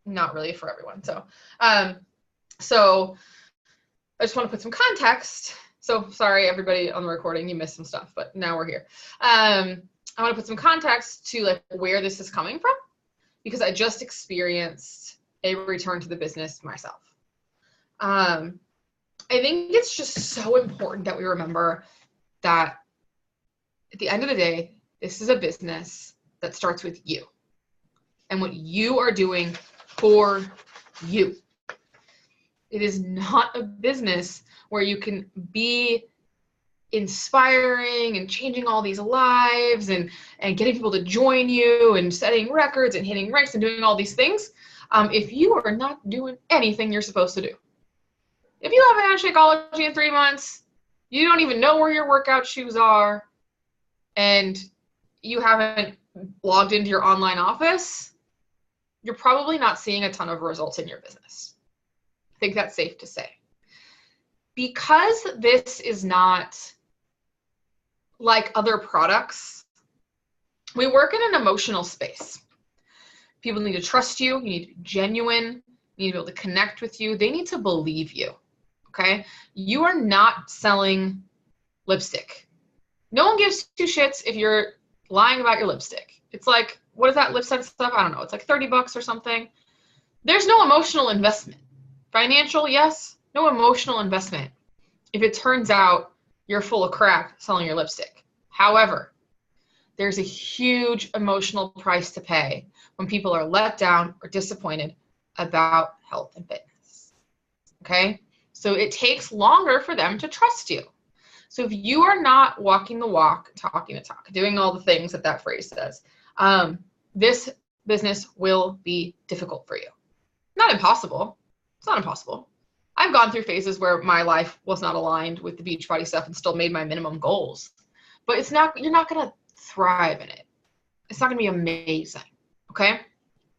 not really for everyone. So I just want to put some context. So sorry, everybody on the recording, you missed some stuff, but now we're here. I want to put some context to like where this is coming from, because I just experienced a return to the business myself. I think it's just so important that we remember that at the end of the day, this is a business that starts with you and what you are doing for you. It is not a business where you can be inspiring and changing all these lives and getting people to join you and setting records and hitting ranks and doing all these things if you are not doing anything you're supposed to do. If you haven't had Shakeology in 3 months, you don't even know where your workout shoes are, and you haven't logged into your online office, you're probably not seeing a ton of results in your business. I think that's safe to say. Because this is not like other products, we work in an emotional space. People need to trust you. You need to be genuine. You need to be able to connect with you. They need to believe you, okay? You are not selling lipstick. No one gives 2 shits if you're lying about your lipstick. It's like, what is that lip scent stuff? I don't know. It's like $30 or something. There's no emotional investment. Financial, yes. No emotional investment if it turns out you're full of crap selling your lipstick. However, there's a huge emotional price to pay when people are let down or disappointed about health and fitness. Okay? So it takes longer for them to trust you. So if you are not walking the walk, talking the talk, doing all the things that that phrase says, this business will be difficult for you. Not impossible. It's not impossible. I've gone through phases where my life was not aligned with the Beachbody stuff and still made my minimum goals. But it's not, you're not going to thrive in it. It's not going to be amazing. Okay?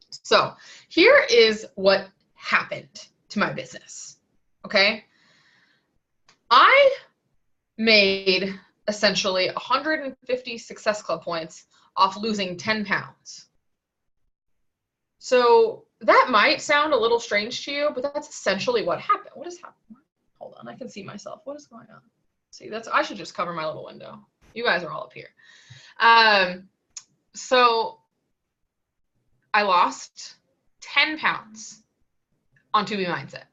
So here is what happened to my business. Okay? I made essentially 150 Success Club points off losing 10 pounds. So that might sound a little strange to you, but that's essentially what happened. What is happening? Hold on, I can see myself. What is going on? See, I should just cover my little window. You guys are all up here. So I lost 10 pounds on 2B Mindset.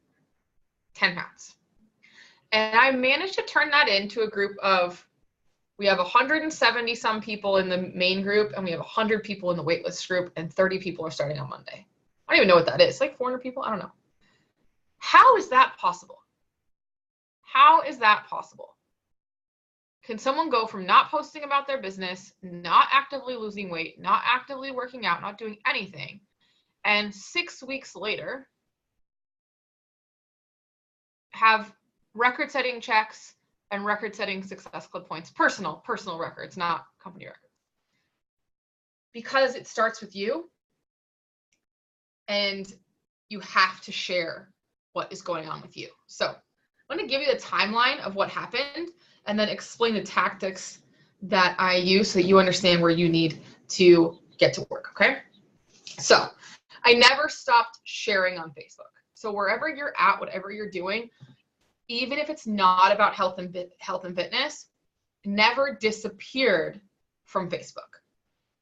10 pounds. And I managed to turn that into a group of, we have 170 some people in the main group, and we have 100 people in the waitlist group, and 30 people are starting on Monday. I don't even know what that is. Like 400 people? I don't know. How is that possible? How is that possible? Can someone go from not posting about their business, not actively losing weight, not actively working out, not doing anything, and 6 weeks later have record-setting checks and record-setting Success Club points, personal records, not company records? Because it starts with you, and you have to share what is going on with you. So I'm going to give you the timeline of what happened and then explain the tactics that I use so that you understand where you need to get to work, okay? So I never stopped sharing on Facebook. So wherever you're at, whatever you're doing, even if it's not about health and fitness, never disappeared from Facebook.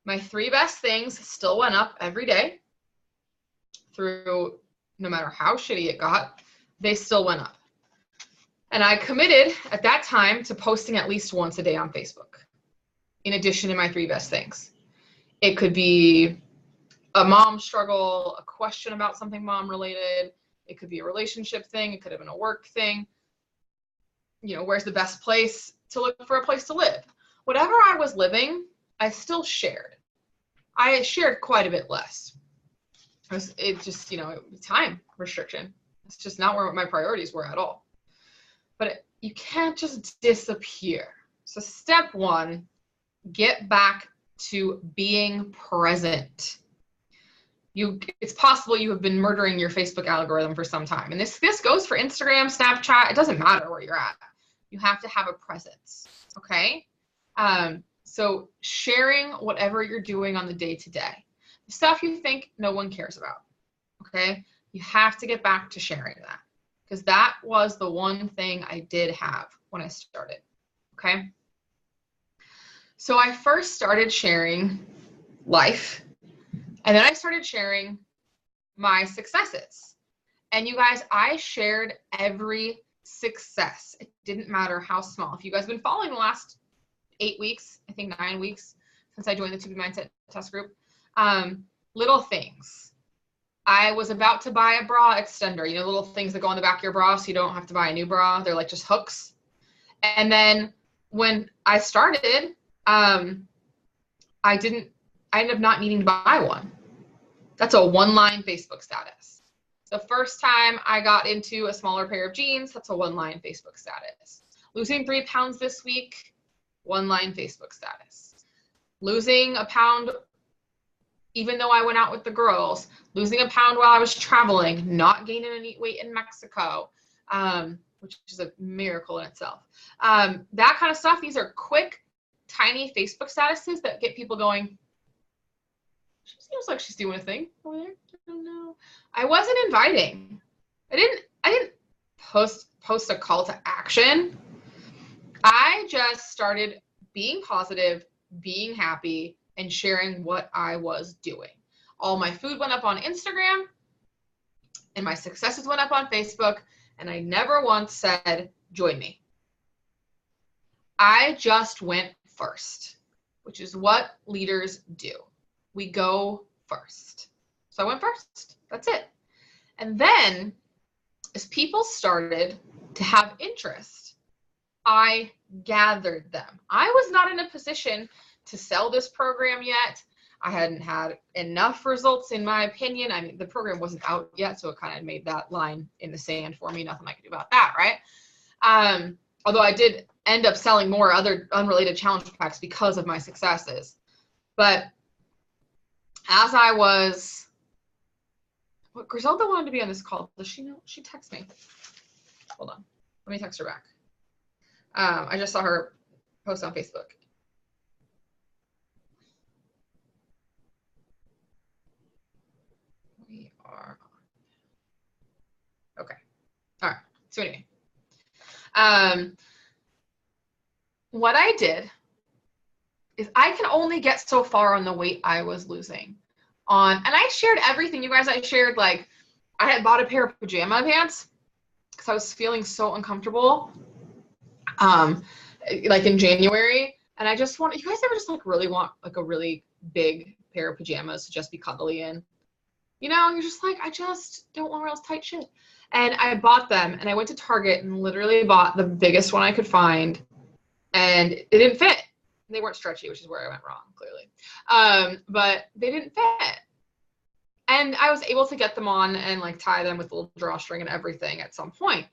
My 3 best things still went up every day through, no matter how shitty it got, they still went up. And I committed at that time to posting at least once a day on Facebook, in addition to my 3 best things. It could be a mom struggle, a question about something mom related. It could be a relationship thing. It could have been a work thing. You know, where's the best place to look for a place to live? Whatever I was living, I still shared. I shared quite a bit less. It just, you know, time restriction. It's just not where my priorities were at all. But you can't just disappear. So step 1, get back to being present. It's possible you have been murdering your Facebook algorithm for some time. And this goes for Instagram, Snapchat. It doesn't matter where you're at. You have to have a presence, okay? So sharing whatever you're doing on the day-to-day. The stuff you think no one cares about, okay? You have to get back to sharing that, because that was the one thing I did have when I started, okay? So I first started sharing life, and then I started sharing my successes. And you guys, I shared every success. It didn't matter how small. If you guys have been following the last 8 weeks, I think 9 weeks since I joined the 2B Mindset Test Group, little things. I was about to buy a bra extender, you know, little things that go on the back of your bra so you don't have to buy a new bra. They're like just hooks. And then when I started, I ended up not needing to buy one. That's a one-line Facebook status. The first time I got into a smaller pair of jeans, that's a one-line Facebook status. Losing 3 pounds this week, one-line Facebook status. Losing a pound, even though I went out with the girls, losing a pound while I was traveling, not gaining any weight in Mexico, which is a miracle in itself. That kind of stuff, these are quick, tiny Facebook statuses that get people going, she seems like she's doing a thing over there. I don't know. I wasn't inviting. I didn't post a call to action. I just started being positive, being happy, and sharing what I was doing. All my food went up on Instagram, and my successes went up on Facebook, and I never once said, join me. I just went first, which is what leaders do. We go first. So I went first. That's it. And then as people started to have interest, I gathered them. I was not in a position to sell this program yet. I hadn't had enough results, in my opinion. I mean, the program wasn't out yet, so it kind of made that line in the sand for me. Nothing I could do about that, right? Although I did end up selling more other unrelated challenge packs because of my successes. But as I was, what Griselda wanted to be on this call. Does she know? She texted me. Hold on. Let me text her back. I just saw her post on Facebook. We are on. Okay. All right. So anyway, what I did is I can only get so far on the weight I was losing on, and I shared everything. You guys, I shared, like, I had bought a pair of pajama pants because I was feeling so uncomfortable, like in January. And I just want, you guys ever just like really want like a really big pair of pajamas to just be cuddly in? You know, you're just like, I just don't want real tight shit. And I bought them, and I went to Target and literally bought the biggest one I could find, and it didn't fit. They weren't stretchy, which is where I went wrong, clearly. But they didn't fit. And I was able to get them on and like tie them with a little drawstring and everything at some point.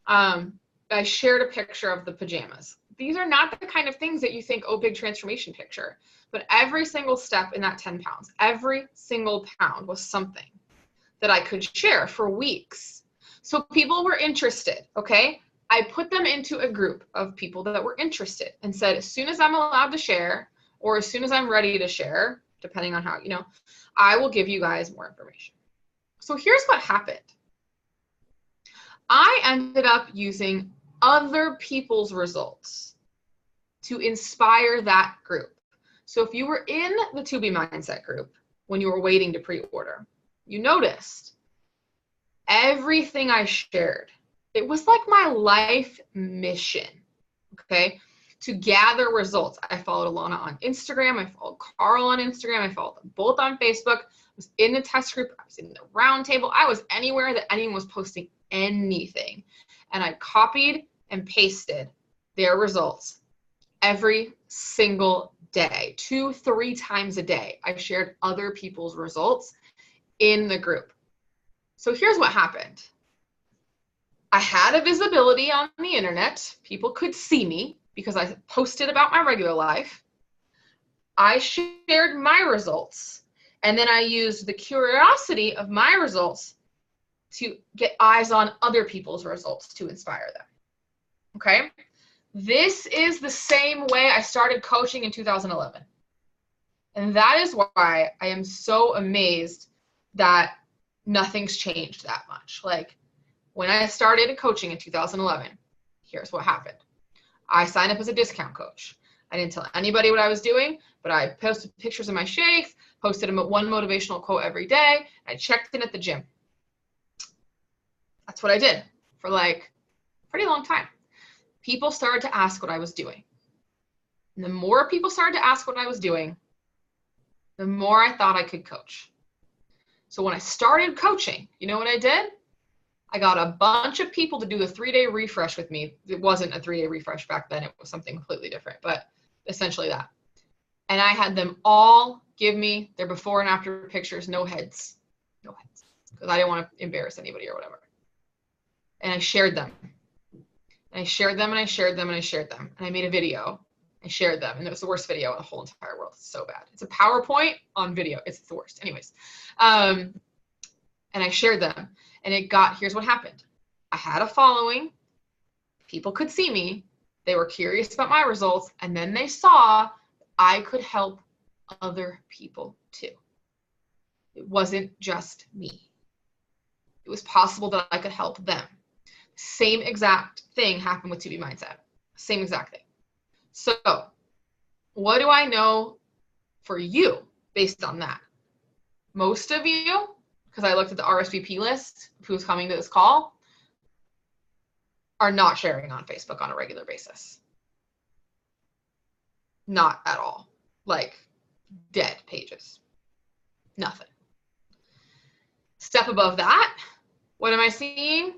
I shared a picture of the pajamas. These are not the kind of things that you think, oh, big transformation picture. But every single step in that 10 pounds, every single pound was something that I could share for weeks. So people were interested, okay? I put them into a group of people that were interested and said, as soon as I'm allowed to share, or as soon as I'm ready to share, depending on how, you know, I will give you guys more information. So here's what happened. I ended up using other people's results to inspire that group. So if you were in the 2B Mindset group when you were waiting to pre-order, you noticed everything I shared. It was like my life mission, okay, to gather results. I followed Alana on Instagram. I followed Carl on Instagram. I followed them both on Facebook. I was in the test group. I was in the round table. I was anywhere that anyone was posting anything. And I copied and pasted their results every single day, 2-3 times a day. I shared other people's results in the group. So here's what happened. I had a visibility on the internet. People could see me because I posted about my regular life. I shared my results, and then I used the curiosity of my results to get eyes on other people's results to inspire them. Okay? This is the same way I started coaching in 2011. And that is why I am so amazed that nothing's changed that much. Like when I started coaching in 2011, here's what happened. I signed up as a discount coach. I didn't tell anybody what I was doing, but I posted pictures of my shakes, posted one motivational quote every day. I checked in at the gym. That's what I did for like a pretty long time. People started to ask what I was doing. And the more people started to ask what I was doing, the more I thought I could coach. So when I started coaching, you know what I did? I got a bunch of people to do the 3-day refresh with me. It wasn't a 3-day refresh back then. It was something completely different, but essentially that. And I had them all give me their before and after pictures, no heads, because I didn't want to embarrass anybody or whatever. And I shared them. And I shared them and I shared them and I shared them. And I made a video. I shared them. And it was the worst video in the whole entire world. It's so bad. It's a PowerPoint on video. It's the worst. Anyways. And I shared them. And it got, here's what happened. I had a following. People could see me. They were curious about my results. And then they saw I could help other people too. It wasn't just me. It was possible that I could help them. Same exact thing happened with 2B Mindset. Same exact thing. So what do I know for you based on that? Most of you, because I looked at the RSVP list of who's coming to this call, are not sharing on Facebook on a regular basis. Not at all. Like dead pages. Nothing. Step above that, what am I seeing?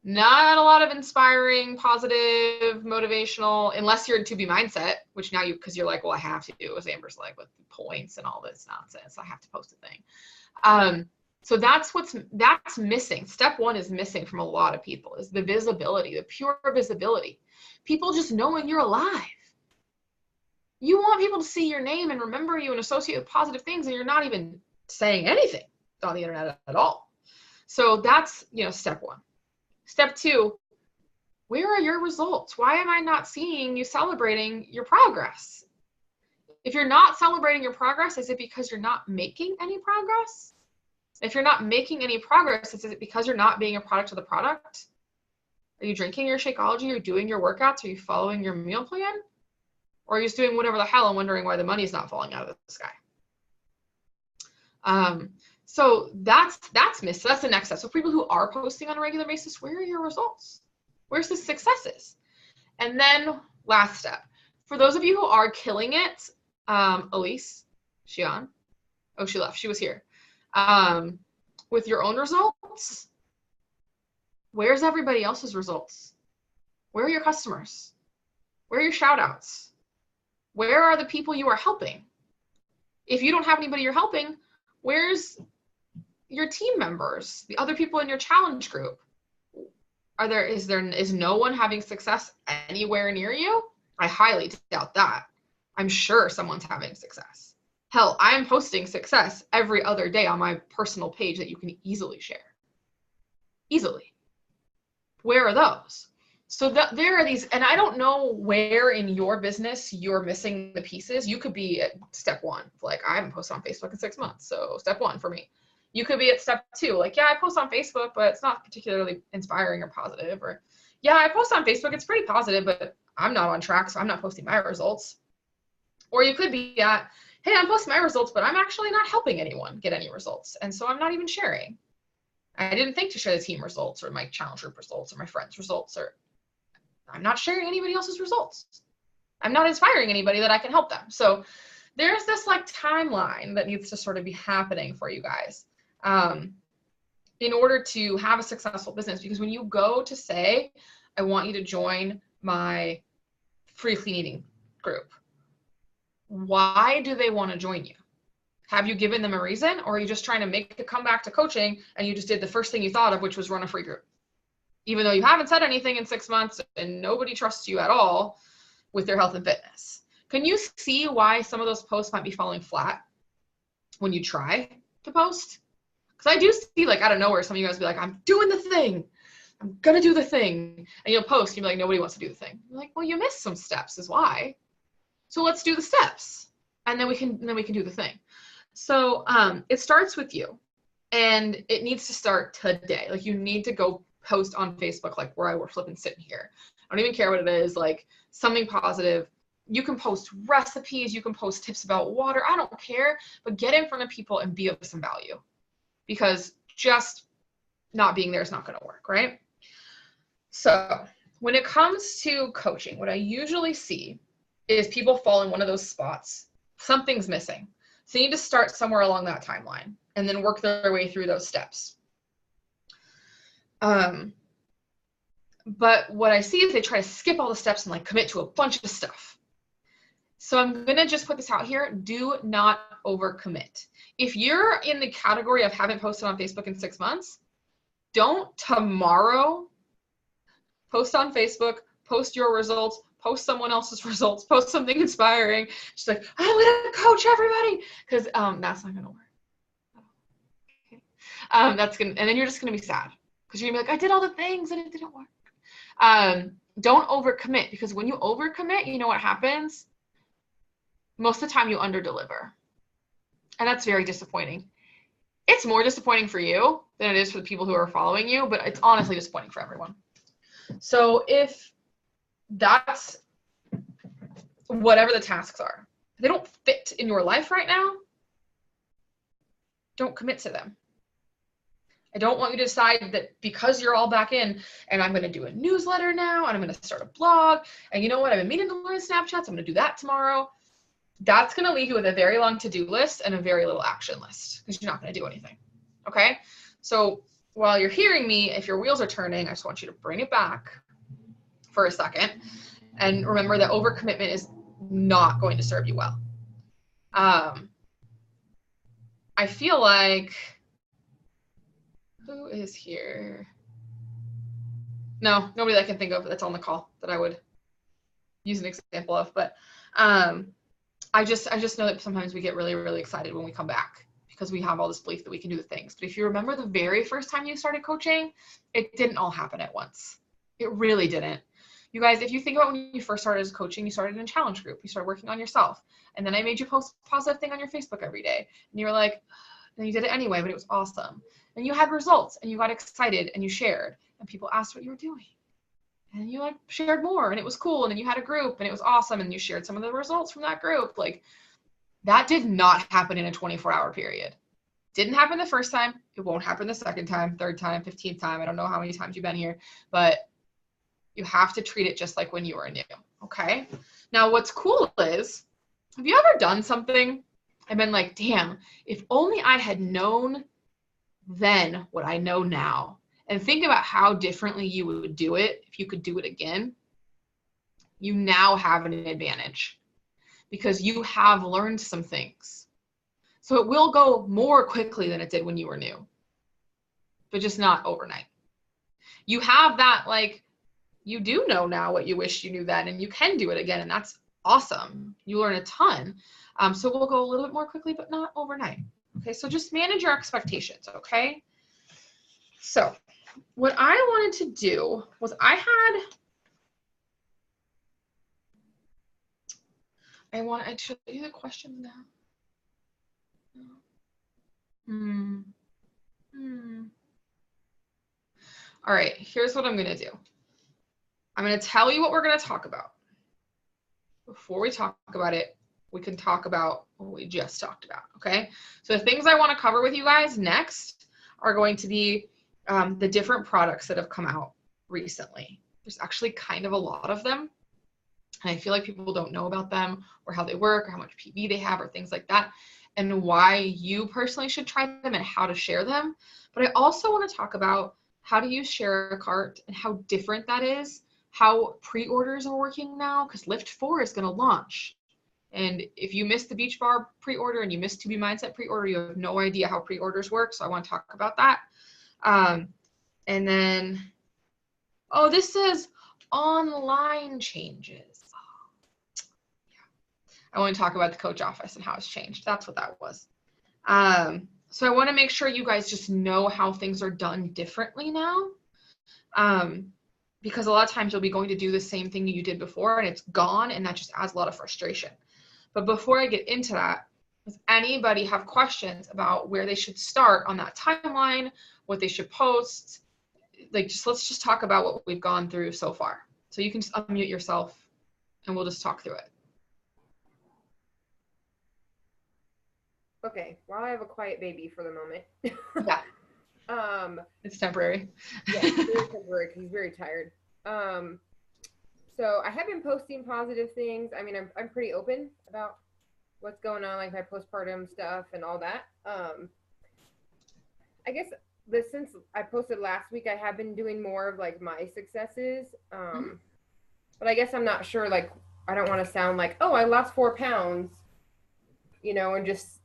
Not a lot of inspiring, positive, motivational, unless you're in 2B Mindset, which now because you're like, well, I have to do, as Amber's like, with points and all this nonsense. I have to post a thing. So that's missing. Step one is missing from a lot of people is the visibility, the pure visibility. People just knowing you're alive. You want people to see your name and remember you and associate with positive things, and you're not even saying anything on the internet at all. So that's, step one. Step two, where are your results? Why am I not seeing you celebrating your progress? If you're not celebrating your progress, is it because you're not making any progress? If you're not making any progress, is it because you're not being a product of the product? Are you drinking your Shakeology? Are you doing your workouts? Are you following your meal plan? Or are you just doing whatever the hell and wondering why the money is not falling out of the sky? So that's missed. So that's the next step. So for people who are posting on a regular basis, where are your results? Where's the successes? And then last step, for those of you who are killing it, Elise, she on? Oh, she left. She was here. With your own results, where's everybody else's results? Where are your customers? Where are your shout outs? Where are the people you are helping? If you don't have anybody you're helping, where's your team members, the other people in your challenge group? Is no one having success anywhere near you? I highly doubt that. I'm sure someone's having success. Hell, I am posting success every other day on my personal page that you can easily share. Easily. Where are those? So there are these, and I don't know where in your business you're missing the pieces. You could be at step one, like I haven't posted on Facebook in 6 months, so step one for me. You could be at step two, like, yeah, I post on Facebook, but it's not particularly inspiring or positive. Or, yeah, I post on Facebook, it's pretty positive, but I'm not on track, so I'm not posting my results. Or you could be at, hey, I'm posting my results, but I'm actually not helping anyone get any results, and so I'm not even sharing. I didn't think to share the team results or my challenge group results or my friends' results, or I'm not sharing anybody else's results. I'm not inspiring anybody that I can help them. So there's this like timeline that needs to sort of be happening for you guys in order to have a successful business. Because when you go to say, I want you to join my free clean eating group, why do they want to join you? Have you given them a reason, or are you just trying to make a comeback to coaching and you just did the first thing you thought of, which was run a free group? Even though you haven't said anything in 6 months and nobody trusts you at all with their health and fitness. Can you see why some of those posts might be falling flat when you try to post? Because I do see, like, out of nowhere, some of you guys will be like, I'm doing the thing. I'm going to do the thing. And you'll post, and you'll be like, nobody wants to do the thing. You're like, well, you missed some steps is why. So let's do the steps. And then we can do the thing. So it starts with you. And it needs to start today. Like, you need to go post on Facebook, like where I were flipping sitting here. I don't even care what it is, like something positive. You can post recipes, you can post tips about water, I don't care, but get in front of people and be of some value, because just not being there is not going to work, right? So when it comes to coaching, what I usually see is people fall in one of those spots. Something's missing. So you need to start somewhere along that timeline and then work their way through those steps. But what I see is they try to skip all the steps and like commit to a bunch of stuff. So I'm going to just put this out here. Do not overcommit. If you're in the category of haven't posted on Facebook in 6 months, don't tomorrow post on Facebook, post your results, post someone else's results, post something inspiring. Just like, I'm going to coach everybody, because that's not going to work. Okay. And then you're just going to be sad because you're going to be like, I did all the things and it didn't work. Don't overcommit, because when you overcommit, you know what happens? Most of the time you underdeliver. And that's very disappointing. It's more disappointing for you than it is for the people who are following you, but it's honestly disappointing for everyone. So if that's whatever the tasks are, if they don't fit in your life right now, don't commit to them. I don't want you to decide that because you're all back in and I'm going to do a newsletter now and I'm going to start a blog and you know what, I've been meaning to learn Snapchats, I'm going to do that tomorrow. That's going to leave you with a very long to-do list and a very little action list, because you're not going to do anything. Okay? So while you're hearing me, if your wheels are turning, I just want you to bring it back for a second and remember that overcommitment is not going to serve you well. I feel like, who is here? No, nobody that I can think of that's on the call that I would use an example of, but I just know that sometimes we get really, really excited when we come back because we have all this belief that we can do the things. But if you remember the very first time you started coaching, it didn't all happen at once. It really didn't. You guys, if you think about when you first started as coaching, you started in a challenge group, you started working on yourself. And then I made you post a positive thing on your Facebook every day. And you were like, and you did it anyway, but it was awesome. And you had results and you got excited and you shared and people asked what you were doing. And you like shared more and it was cool. And then you had a group and it was awesome. And you shared some of the results from that group. Like, that did not happen in a 24-hour period. Didn't happen the first time. It won't happen the second time, third time, 15th time. I don't know how many times you've been here, but you have to treat it just like when you were new. Okay. Now what's cool is, have you ever done something and been like, damn, if only I had known then what I know now? And think about how differently you would do it if you could do it again. You now have an advantage because you have learned some things. So it will go more quickly than it did when you were new, but just not overnight. You have that, like, you do know now what you wish you knew then, and you can do it again, and that's awesome. You learn a ton. So we'll go a little bit more quickly, but not overnight. Okay, so just manage your expectations, okay? So what I wanted to do was I should I do the questions now? All right, here's what I'm going to do. I'm going to tell you what we're going to talk about. Before we talk about it, we can talk about what we just talked about, okay? So the things I want to cover with you guys next are going to be the different products that have come out recently. There's actually kind of a lot of them, and I feel like people don't know about them or how they work or how much PV they have or things like that, and why you personally should try them and how to share them. But I also want to talk about how to use Share a Cart and how different that is, how pre-orders are working now, because Lift 4 is going to launch. And if you missed the Beach Bar pre-order and you missed 2B Mindset pre-order, you have no idea how pre-orders work. So I want to talk about that. And then, oh, this says online changes. I want to talk about the coach office and how it's changed. That's what that was. So I want to make sure you guys just know how things are done differently now. Because a lot of times you'll be going to do the same thing you did before and it's gone, and that just adds a lot of frustration. But before I get into that, Does anybody have questions about where they should start on that timeline, what they should post? Like, let's just talk about what we've gone through so far. So you can just unmute yourself and we'll just talk through it. Okay, while I have a quiet baby for the moment. Yeah. It's temporary. Yeah, it's very temporary because he's very tired. So I have been posting positive things. I mean, I'm pretty open about what's going on, like my postpartum stuff and all that. I guess since I posted last week, I have been doing more of like my successes. But I guess I'm not sure. Like, I don't want to sound like, oh, I lost 4 pounds, and just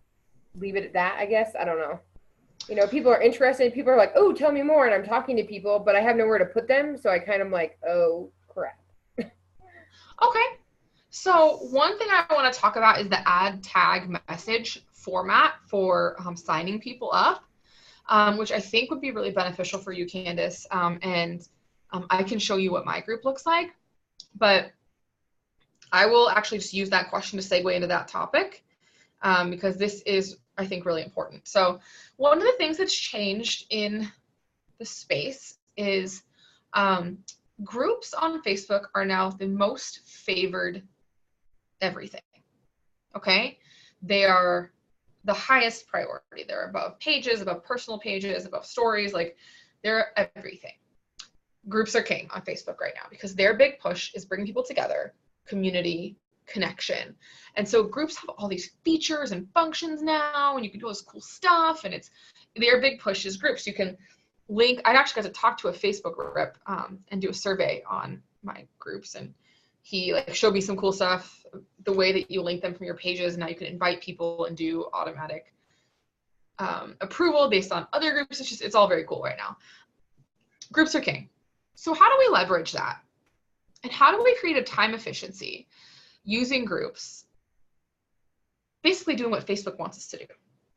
leave it at that. I guess I don't know. People are interested. People are like, oh, tell me more. And I'm talking to people, but I have nowhere to put them. So I kind of like, oh, crap. Okay. So one thing I want to talk about is the ad tag message format for signing people up, which I think would be really beneficial for you, Candace. And I can show you what my group looks like. But I will actually just use that question to segue into that topic because this is, I think, really important. So one of the things that's changed in the space is groups on Facebook are now the most favored everything, okay? They are the highest priority. They're above pages, above personal pages, above stories, like they're everything. Groups are king on Facebook right now because their big push is bringing people together, community, connection. And so groups have all these features and functions now, and you can do all this cool stuff, and their big push is groups. You can link, I'd actually got to talk to a Facebook rep and do a survey on my groups, and he showed me some cool stuff, the way that you link them from your pages. Now you can invite people and do automatic approval based on other groups. It's all very cool right now. Groups are king. So how do we leverage that? And how do we create a time efficiency using groups, basically doing what Facebook wants us to do,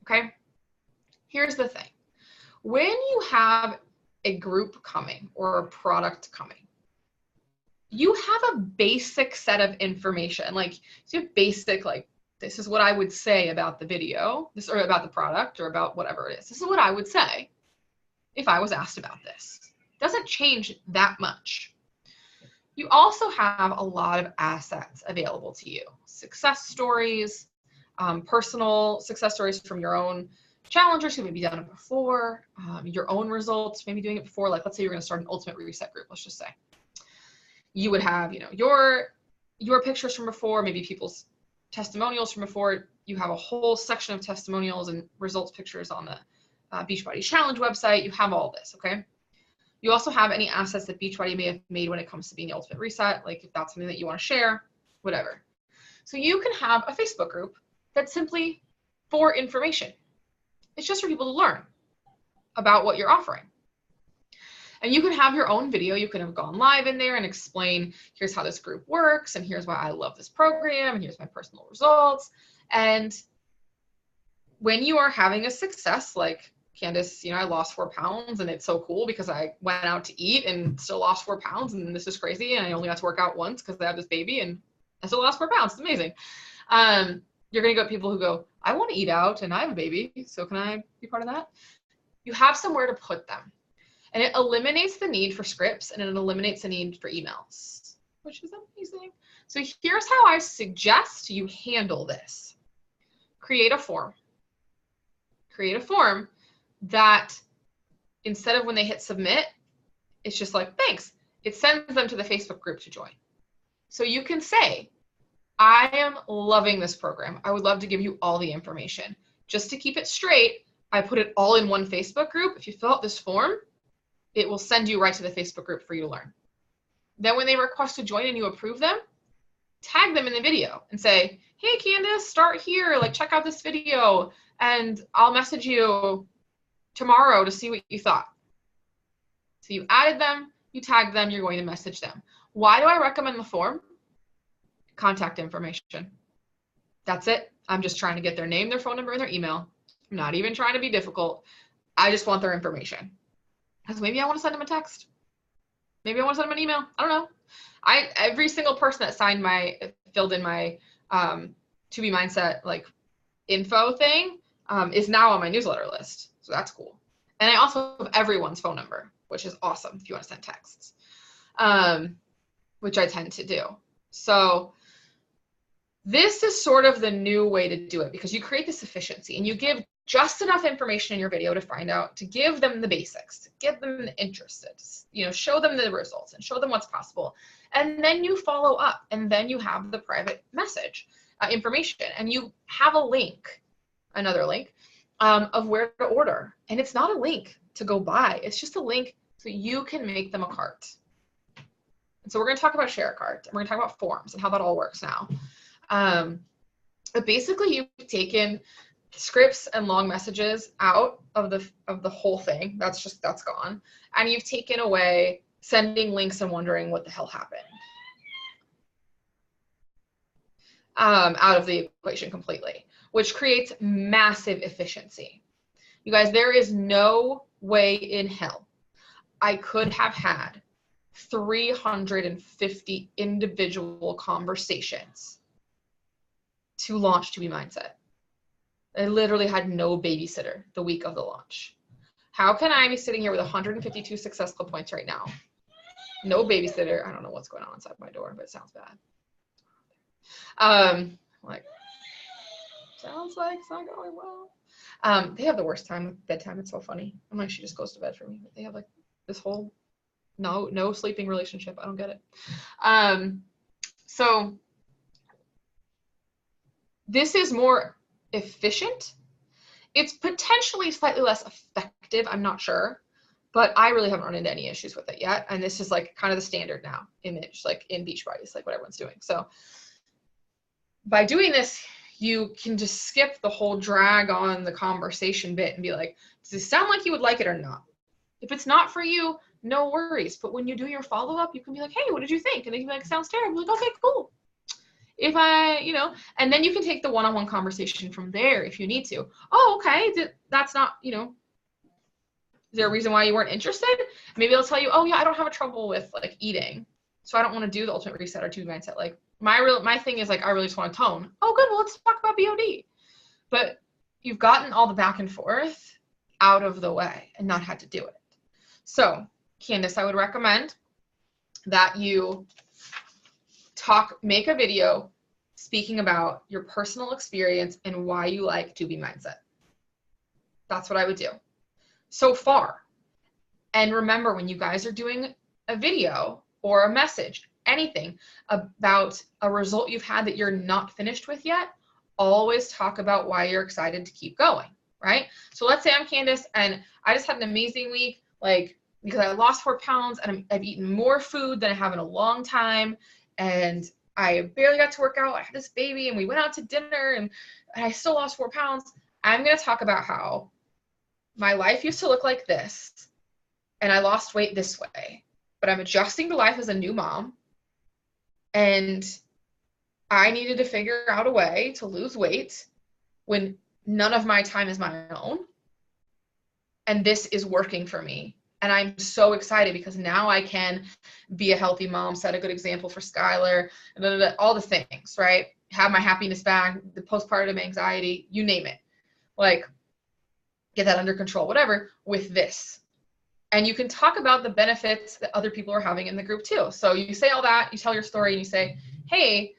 okay? Here's the thing. When you have a group coming or a product coming, you have a basic set of information. So you have basic, this is what I would say about the video, or about the product, or about whatever it is. This is what I would say if I was asked about this. It doesn't change that much. You also have a lot of assets available to you. Success stories, personal success stories from your own challengers who maybe done it before, your own results, maybe doing it before. Let's say you're going to start an ultimate reset group, let's just say. You would have, your pictures from before, maybe people's testimonials from before. You have a whole section of testimonials and results pictures on the Beachbody Challenge website. You have all this, okay? You also have any assets that Beachbody may have made when it comes to being the ultimate reset, if that's something that you want to share, whatever. So you can have a Facebook group that's simply for information. It's just for people to learn about what you're offering. And you can have your own video. You could have gone live in there and explain, here's how this group works, and here's why I love this program, and here's my personal results. And when you are having a success, like Candace, I lost 4 pounds, and it's so cool because I went out to eat and still lost 4 pounds, and this is crazy, and I only got to work out once because I have this baby, and I still lost 4 pounds. It's amazing. You're going to get people who go, I want to eat out, and I have a baby, so can I be part of that? You have somewhere to put them. And it eliminates the need for scripts, and it eliminates the need for emails, which is amazing. So here's how I suggest you handle this. Create a form. Create a form that instead of when they hit submit, it's just thanks. It sends them to the Facebook group to join. So you can say, I am loving this program. I would love to give you all the information. Just to keep it straight, I put it all in one Facebook group. If you fill out this form, it will send you right to the Facebook group for you to learn. Then when they request to join and you approve them, tag them in the video and say, hey, Candace, start here. Check out this video, and I'll message you tomorrow to see what you thought. So you added them, you tagged them, you're going to message them. Why do I recommend the form? Contact information. That's it. I'm just trying to get their name, their phone number, and their email. I'm not even trying to be difficult. I just want their information. Because maybe I want to send them a text. Maybe I want to send them an email. I don't know. Every single person that filled in my To Be Mindset info thing is now on my newsletter list. So that's cool. And I also have everyone's phone number, which is awesome if you want to send texts, which I tend to do. So this is sort of the new way to do it, because you create this efficiency and you give just enough information in your video to find out, to give them the basics, to get them interested, you know, show them the results and show them what's possible. And then you follow up, and then you have the private message information, and you have a link, another link of where to order. And it's not a link to go buy. It's just a link so you can make them a cart. And so we're going to talk about share a cart, and we're going to talk about forms and how that all works now. But basically, you've taken scripts and long messages out of the whole thing. That's gone. And you've taken away sending links and wondering what the hell happened out of the equation completely, which creates massive efficiency. You guys, there is no way in hell I could have had 350 individual conversations to launch To Be Mindset. I literally had no babysitter the week of the launch. How can I be sitting here with 152 Success Club points right now? No babysitter. I don't know what's going on inside my door, but it sounds bad. Like, sounds like it's not going well. They have the worst time with bedtime. It's so funny. I'm like, she just goes to bed for me. But they have like this whole no sleeping relationship. I don't get it. So this is more efficient. It's potentially slightly less effective. I'm not sure, but I really haven't run into any issues with it yet. And this is like kind of the standard now image, like in Beachbody, like what everyone's doing. So by doing this, you can just skip the whole drag on the conversation bit and be like, does this sound like you would like it or not? If it's not for you, no worries. But when you do your follow-up, you can be like, hey, what did you think? And they can be like, sounds terrible. Like, okay, cool. If and then you can take the one-on-one conversation from there if you need to. Oh, okay, that's not, is there a reason why you weren't interested? Maybe they'll tell you, oh yeah, I don't have a trouble with like eating, so I don't want to do the Ultimate Reset or To Be Mindset. Like my thing is like, I really just want to tone. Oh good, well let's talk about BOD. But you've gotten all the back and forth out of the way and not had to do it. So Candace, I would recommend that you make a video speaking about your personal experience and why you like To Be Mindset. That's what I would do so far. And remember, when you guys are doing a video or a message, anything about a result you've had that you're not finished with yet, always talk about why you're excited to keep going, right? So let's say I'm Candace and I just had an amazing week, like because I lost 4 pounds and I've eaten more food than I have in a long time. And I barely got to work out. I had this baby and we went out to dinner and I still lost 4 pounds. I'm going to talk about how my life used to look like this and I lost weight this way, but I'm adjusting to life as a new mom and I needed to figure out a way to lose weight when none of my time is my own. And this is working for me. And I'm so excited because now I can be a healthy mom, set a good example for Skylar, all the things, right? Have my happiness back, the postpartum anxiety, you name it. Like, get that under control, whatever, with this. And you can talk about the benefits that other people are having in the group too. So you say all that, you tell your story, and you say, hey,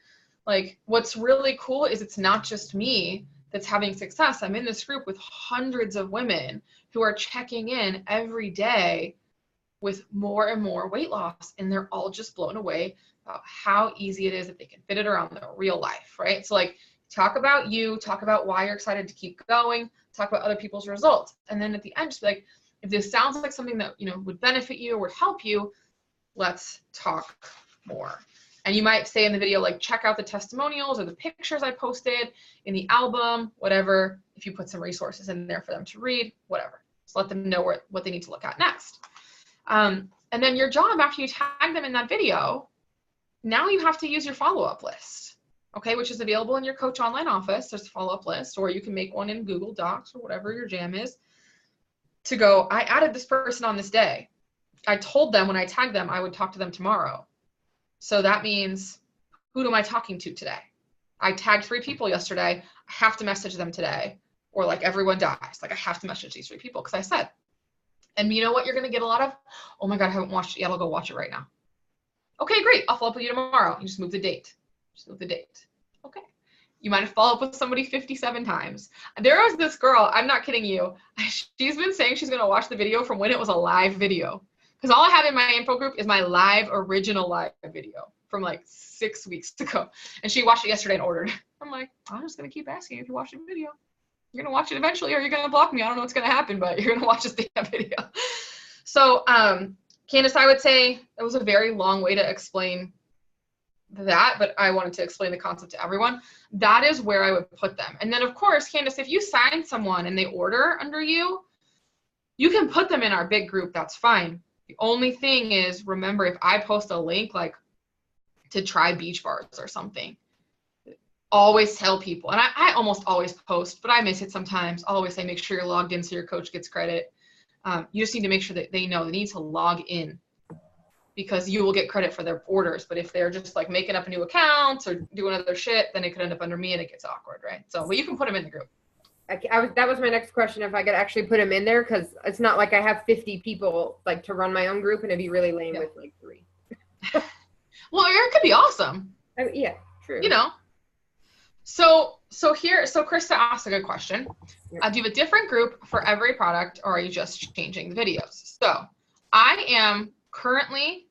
like, what's really cool is it's not just me that's having success. I'm in this group with hundreds of women who are checking in every day with more and more weight loss, and they're all just blown away about how easy it is that they can fit it around their real life, right? So like, talk about you, talk about why you're excited to keep going, talk about other people's results, and then at the end, just be like, if this sounds like something that would benefit you or would help you, let's talk more. And you might say in the video, like, check out the testimonials or the pictures I posted in the album, whatever, if you put some resources in there for them to read, whatever. So let them know what they need to look at next. And then your job after you tag them in that video, now you have to use your follow-up list, okay, which is available in your Coach Online office. There's a follow-up list, or you can make one in Google Docs or whatever your jam is to go, I added this person on this day. I told them when I tagged them, I would talk to them tomorrow. So that means, who am I talking to today? I tagged 3 people yesterday. I have to message them today, or like everyone dies. Like I have to message these 3 people because I said. And you know what you're going to get a lot of? Oh my God, I haven't watched it yet. I'll go watch it right now. Okay, great. I'll follow up with you tomorrow. You just move the date. Just move the date. Okay. You might have followed up with somebody 57 times. There was this girl, I'm not kidding you. She's been saying she's going to watch the video from when it was a live video. Because all I have in my info group is my original live video from like 6 weeks ago. And she watched it yesterday and ordered. I'm like, I'm just going to keep asking if you watch the video. You're going to watch it eventually or you're going to block me. I don't know what's going to happen, but you're going to watch this damn video. So, Candace, I would say it was a very long way to explain that, but I wanted to explain the concept to everyone. That is where I would put them. And then, of course, Candace, if you sign someone and they order under you, you can put them in our big group. That's fine. The only thing is, remember, if I post a link like to try beach bars or something, always tell people, and I almost always post, but I miss it sometimes. I'll always say, make sure you're logged in so your coach gets credit. You just need to make sure that they know they need to log in because you will get credit for their orders. But if they're just like making up a new account or doing other shit, then it could end up under me and it gets awkward, right? So, but you can put them in the group. That was my next question, if I could actually put them in there, because it's not like I have 50 people like to run my own group, and it'd be really lame with like 3. Well, it could be awesome. Yeah, true. You know. So Krista asked a good question. Do you have a different group for every product, or are you just changing the videos? So I am currently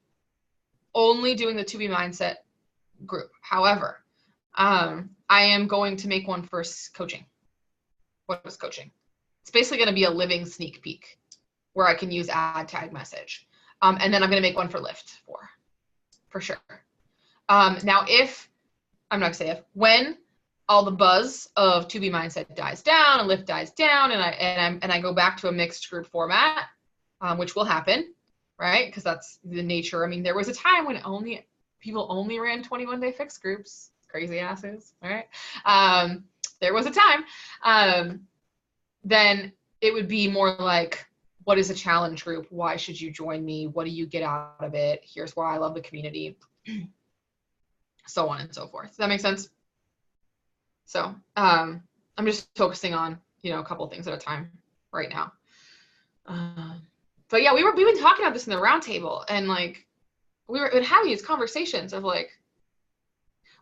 only doing the To Be Mindset group. However, I am going to make one for coaching. What is coaching? It's basically going to be a living sneak peek where I can use ad tag message. And then I'm going to make one for Lyft for sure. Now, when all the buzz of To Be Mindset dies down and Lyft dies down, and I go back to a mixed group format, which will happen, right? Because that's the nature. I mean, there was a time when people only ran 21-day fixed groups, crazy asses, all right? There was a time. Then it would be more like, what is a challenge group? Why should you join me? What do you get out of it? Here's why I love the community. So on and so forth. Does that make sense? So I'm just focusing on, a couple things at a time right now. But yeah, we've been talking about this in the roundtable, and like we've been having these conversations of like,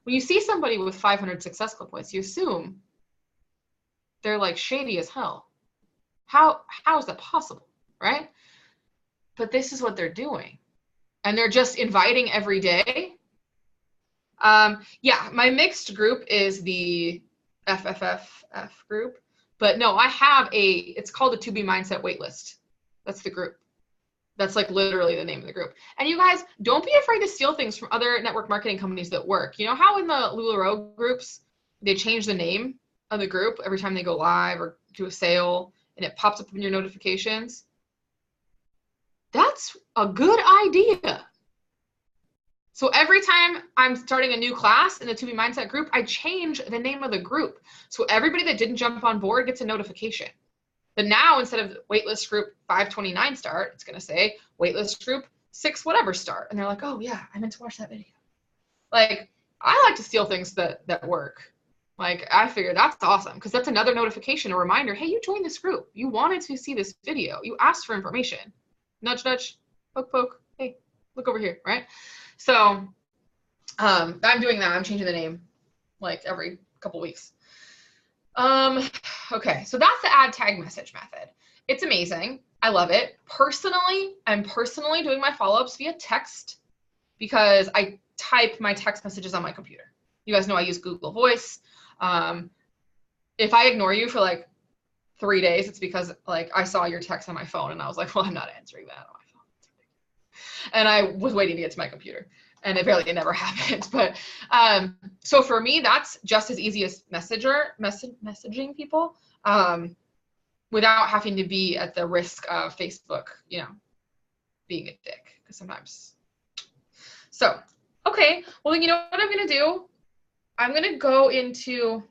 when you see somebody with 500 Success Club points, you assume they're like shady as hell. How is that possible, right? But this is what they're doing, and they're just inviting every day. Yeah, my mixed group is the FFFF group, but no, I have it's called a To Be Mindset waitlist. That's the group. That's like literally the name of the group. And you guys, don't be afraid to steal things from other network marketing companies that work. You know how in the LuLaRoe groups, they change the name of the group every time they go live or do a sale, and it pops up in your notifications? That's a good idea. So every time I'm starting a new class in the To Be Mindset group, I change the name of the group. So everybody that didn't jump on board gets a notification. But now, instead of waitlist group 529 start, it's going to say waitlist group 6 whatever start. And they're like, oh yeah, I meant to watch that video. Like, I like to steal things that work. Like, I figured that's awesome, because that's another notification, a reminder, hey, you joined this group. You wanted to see this video. You asked for information. Nudge, nudge, poke, poke. Hey, look over here, right? So I'm doing that. I'm changing the name like every couple weeks. Okay, so that's the ad tag message method. It's amazing. I love it. Personally, I'm doing my follow-ups via text because I type my text messages on my computer. You guys know I use Google Voice. If I ignore you for like 3 days, it's because like I saw your text on my phone and I was like, well, I'm not answering that on my phone. And I was waiting to get to my computer, and it never happened. But so for me, that's just as easy as messaging people without having to be at the risk of Facebook, being a dick, because sometimes. So, okay, well, you know what I'm going to do? I'm going to go into,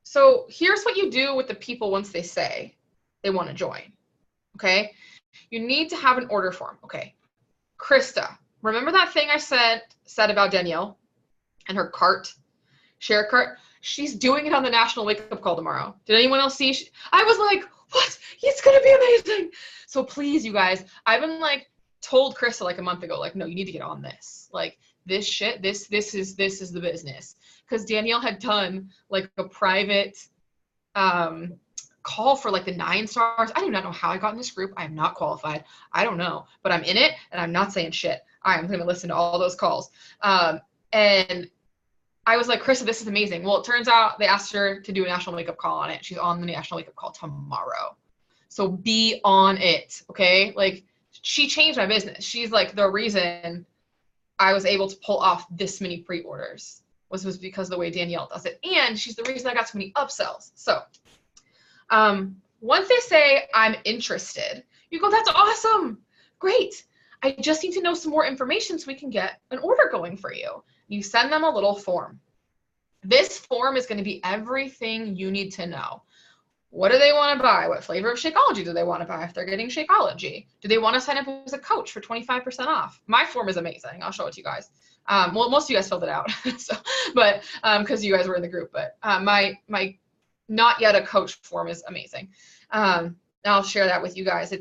so here's what you do with the people once they say they want to join, okay? You need to have an order form, okay? Krista, remember that thing I said about Danielle and her cart, share cart? She's doing it on the National Wake Up Call tomorrow. Did anyone else see? I was like, what? It's going to be amazing. So please, you guys, I've been like told Krista like a month ago, like, no, you need to get on this. Like this shit, this is the business. Because Danielle had done like a private call for like the 9 stars. I do not know how I got in this group. I am not qualified. I don't know, but I'm in it and I'm not saying shit. I am going to listen to all those calls. And I was like, Krista, this is amazing. Well, it turns out they asked her to do a National Wake Up Call on it. She's on the National Wake Up Call tomorrow. So be on it, okay? Like, she changed my business. She's like the reason I was able to pull off this many pre-orders was because of the way Danielle does it. And she's the reason I got so many upsells. So once they say, I'm interested, you go, that's awesome. Great. I just need to know some more information so we can get an order going for you. You send them a little form. This form is going to be everything you need to know. What do they want to buy? What flavor of Shakeology do they want to buy if they're getting Shakeology? Do they want to sign up as a coach for 25% off? My form is amazing. I'll show it to you guys. Well, most of you guys filled it out, so, but because you guys were in the group. But my not yet a coach form is amazing. I'll share that with you guys.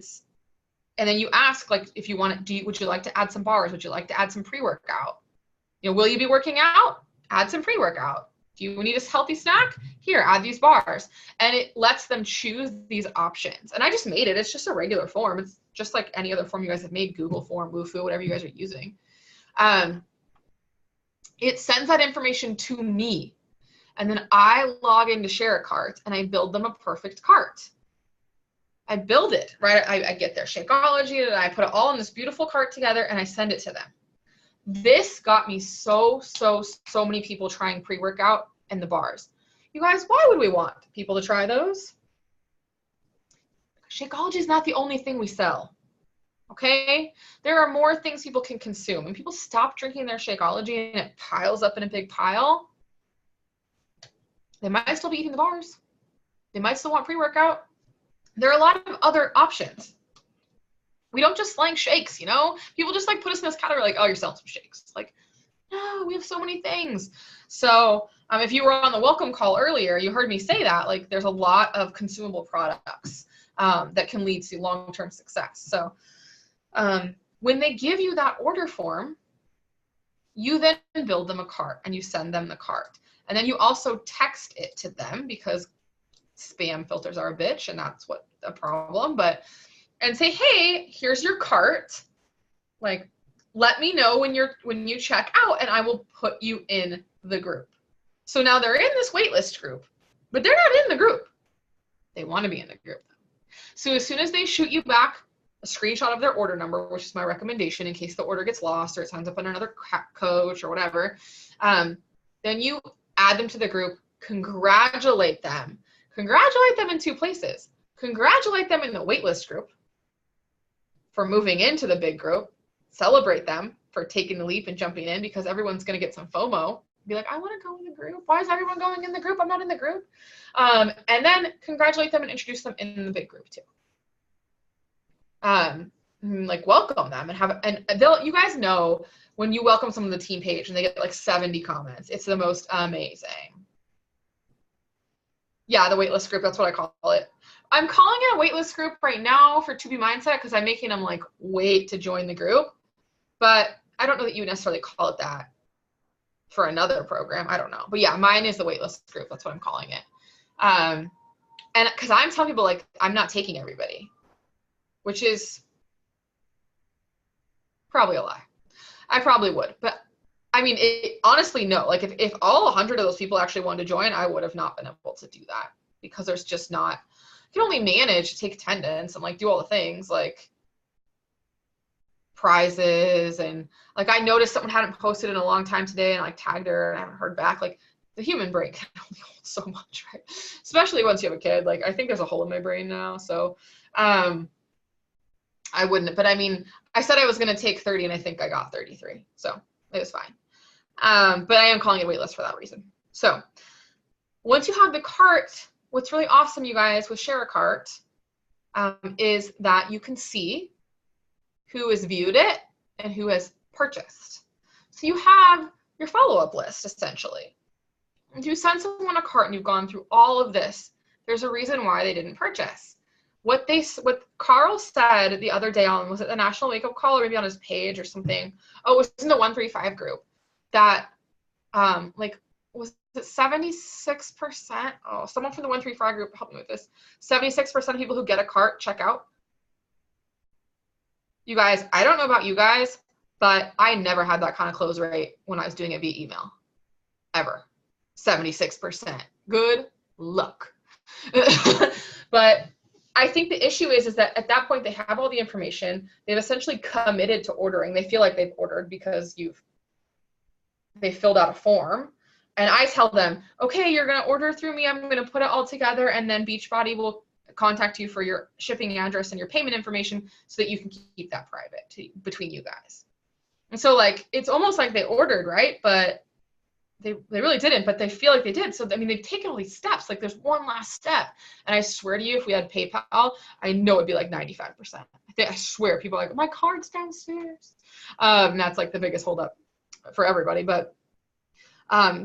And then you ask, like, if you want it, would you like to add some bars? Would you like to add some pre-workout? You know, will you be working out? Add some pre-workout. Do you need a healthy snack? Here, add these bars. And it lets them choose these options. And I just made it. It's just a regular form. It's just like any other form you guys have made, Google form, Wufoo, whatever you guys are using. It sends that information to me. And then I log into Share a Cart and I build them a perfect cart. I build it, right? I get their Shakeology and I put it all in this beautiful cart together and I send it to them. This got me so many people trying pre-workout and the bars. You guys, why would we want people to try those? Shakeology is not the only thing we sell, okay? There are more things people can consume. When people stop drinking their Shakeology and it piles up in a big pile, they might still be eating the bars. They might still want pre-workout. There are a lot of other options. We don't just slang shakes, you know? People just like put us in this category like, oh, you're selling some shakes. Like, no, we have so many things. So if you were on the welcome call earlier, you heard me say that, like, there's a lot of consumable products that can lead to long-term success. So when they give you that order form, you then build them a cart and you send them the cart. And then you also text it to them because spam filters are a bitch and that's what a problem, and say, hey, here's your cart. Like, let me know when you check out and I will put you in the group. So now they're in this waitlist group, but they're not in the group. They want to be in the group. So as soon as they shoot you back a screenshot of their order number, which is my recommendation in case the order gets lost or it signs up on another coach or whatever, then you add them to the group, congratulate them. Congratulate them in 2 places. Congratulate them in the waitlist group for moving into the big group. Celebrate them for taking the leap and jumping in because everyone's going to get some FOMO. Be like, I want to go in the group. Why is everyone going in the group? I'm not in the group. And then congratulate them and introduce them in the big group too. Like welcome them and you guys know when you welcome someone to the team page and they get like 70 comments, it's the most amazing. Yeah, the waitlist group, that's what I call it. I'm calling it a waitlist group right now for 2B Mindset because I'm making them like wait to join the group. But I don't know that you necessarily call it that for another program. I don't know. But yeah, mine is the waitlist group. That's what I'm calling it. And because I'm telling people like I'm not taking everybody, which is probably a lie. I probably would. But I mean, honestly, no. Like if all 100 of those people actually wanted to join, I would have not been able to do that because there's just not, you can only manage to take attendance and like do all the things like prizes. And like, I noticed someone hadn't posted in a long time today and like tagged her and I haven't heard back. Like the human brain can only hold so much, right? Especially once you have a kid. Like I think there's a hole in my brain now. So I wouldn't, but I mean, I said I was going to take 30 and I think I got 33. So it was fine. But I am calling it waitlist for that reason. So once you have the cart, what's really awesome, you guys, with Share a Cart is that you can see who has viewed it and who has purchased. So you have your follow-up list, essentially. If you send someone a cart and you've gone through all of this, there's a reason why they didn't purchase. What Carl said the other day on, was it the National Wake Up Call or maybe on his page or something? Oh, it was in the 135 group that, was it 76%? Oh, someone from the 135 group help me with this. 76% of people who get a cart check out. You guys, I don't know about you guys, but I never had that kind of close rate when I was doing it via email. Ever. 76%. Good luck. But I think the issue is that at that point they have all the information. They've essentially committed to ordering. They feel like they've ordered because they filled out a form. And I tell them, okay, you're going to order through me. I'm going to put it all together, and then Beachbody will contact you for your shipping address and your payment information so that you can keep that private between you guys. And so, like, it's almost like they ordered, right? But they really didn't, but they feel like they did. So, I mean, they've taken all these steps. Like, there's one last step. And I swear to you, if we had PayPal, I know it'd be like 95%. I swear, people are like, my card's downstairs. And that's like the biggest holdup for everybody. But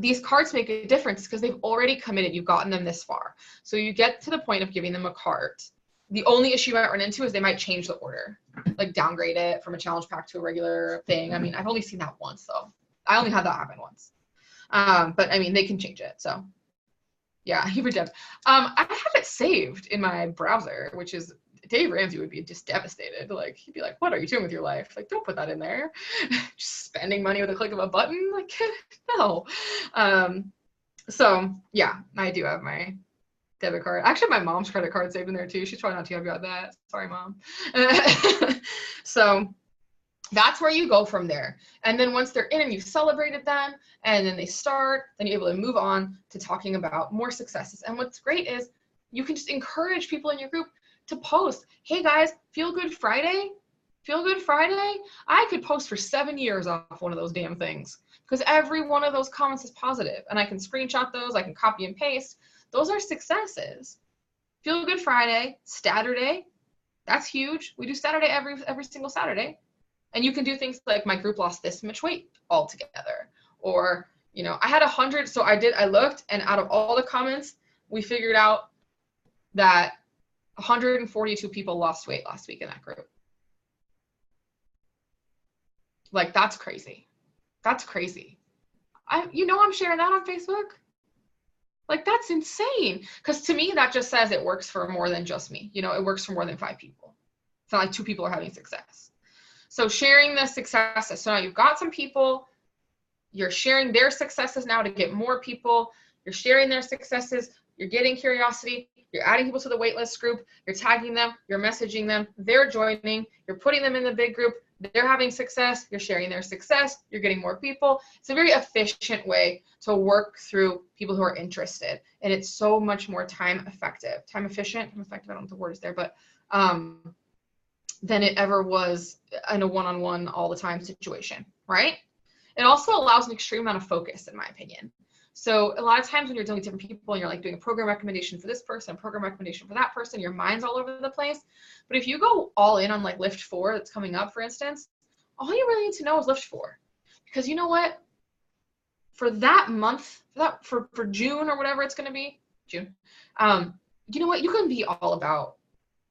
these cards make a difference because they've already committed. You've gotten them this far. So you get to the point of giving them a cart. The only issue you might run into is they might change the order, like downgrade it from a challenge pack to a regular thing. I mean, I've only seen that once, though. I only had that happen once. But I mean, they can change it. So yeah, he would. I have it saved in my browser, which is, Dave Ramsey would be just devastated. Like, he'd be like, what are you doing with your life? Like, don't put that in there. Just spending money with a click of a button. Like, no. So yeah, I do have my debit card. Actually, my mom's credit card saved in there too. She's probably not too happy about that. Sorry, Mom. So that's where you go from there. And then once they're in and you've celebrated them and then they start, then you're able to move on to talking about more successes. And what's great is you can just encourage people in your group to post, hey guys, Feel Good Friday? Feel Good Friday? I could post for 7 years off one of those damn things because every one of those comments is positive, and I can screenshot those, I can copy and paste. Those are successes. Feel Good Friday, Saturday, that's huge. We do Saturday every single Saturday. And you can do things like, my group lost this much weight altogether. Or, you know, I had 100, so I looked, and out of all the comments, we figured out that 142 people lost weight last week in that group. Like, that's crazy. That's crazy. I'm sharing that on Facebook. Like, that's insane. Because to me, that just says it works for more than just me. You know, it works for more than 5 people. It's not like 2 people are having success. So sharing the successes. So now you've got some people, you're sharing their successes now to get more people. You're sharing their successes. You're getting curiosity. You're adding people to the waitlist group. You're tagging them. You're messaging them. They're joining. You're putting them in the big group. They're having success. You're sharing their success. You're getting more people. It's a very efficient way to work through people who are interested. And it's so much more time effective. Time efficient? I don't know what the word is there, but than it ever was in a one-on-one all the time situation, right? It also allows an extreme amount of focus, in my opinion. So a lot of times when you're dealing with different people and you're like doing a program recommendation for this person, a program recommendation for that person, your mind's all over the place. But if you go all in on like Lift 4 that's coming up, for instance, all you really need to know is Lift 4. Because you know what? For that month, for June or whatever it's going to be, June, you know what? You can be all about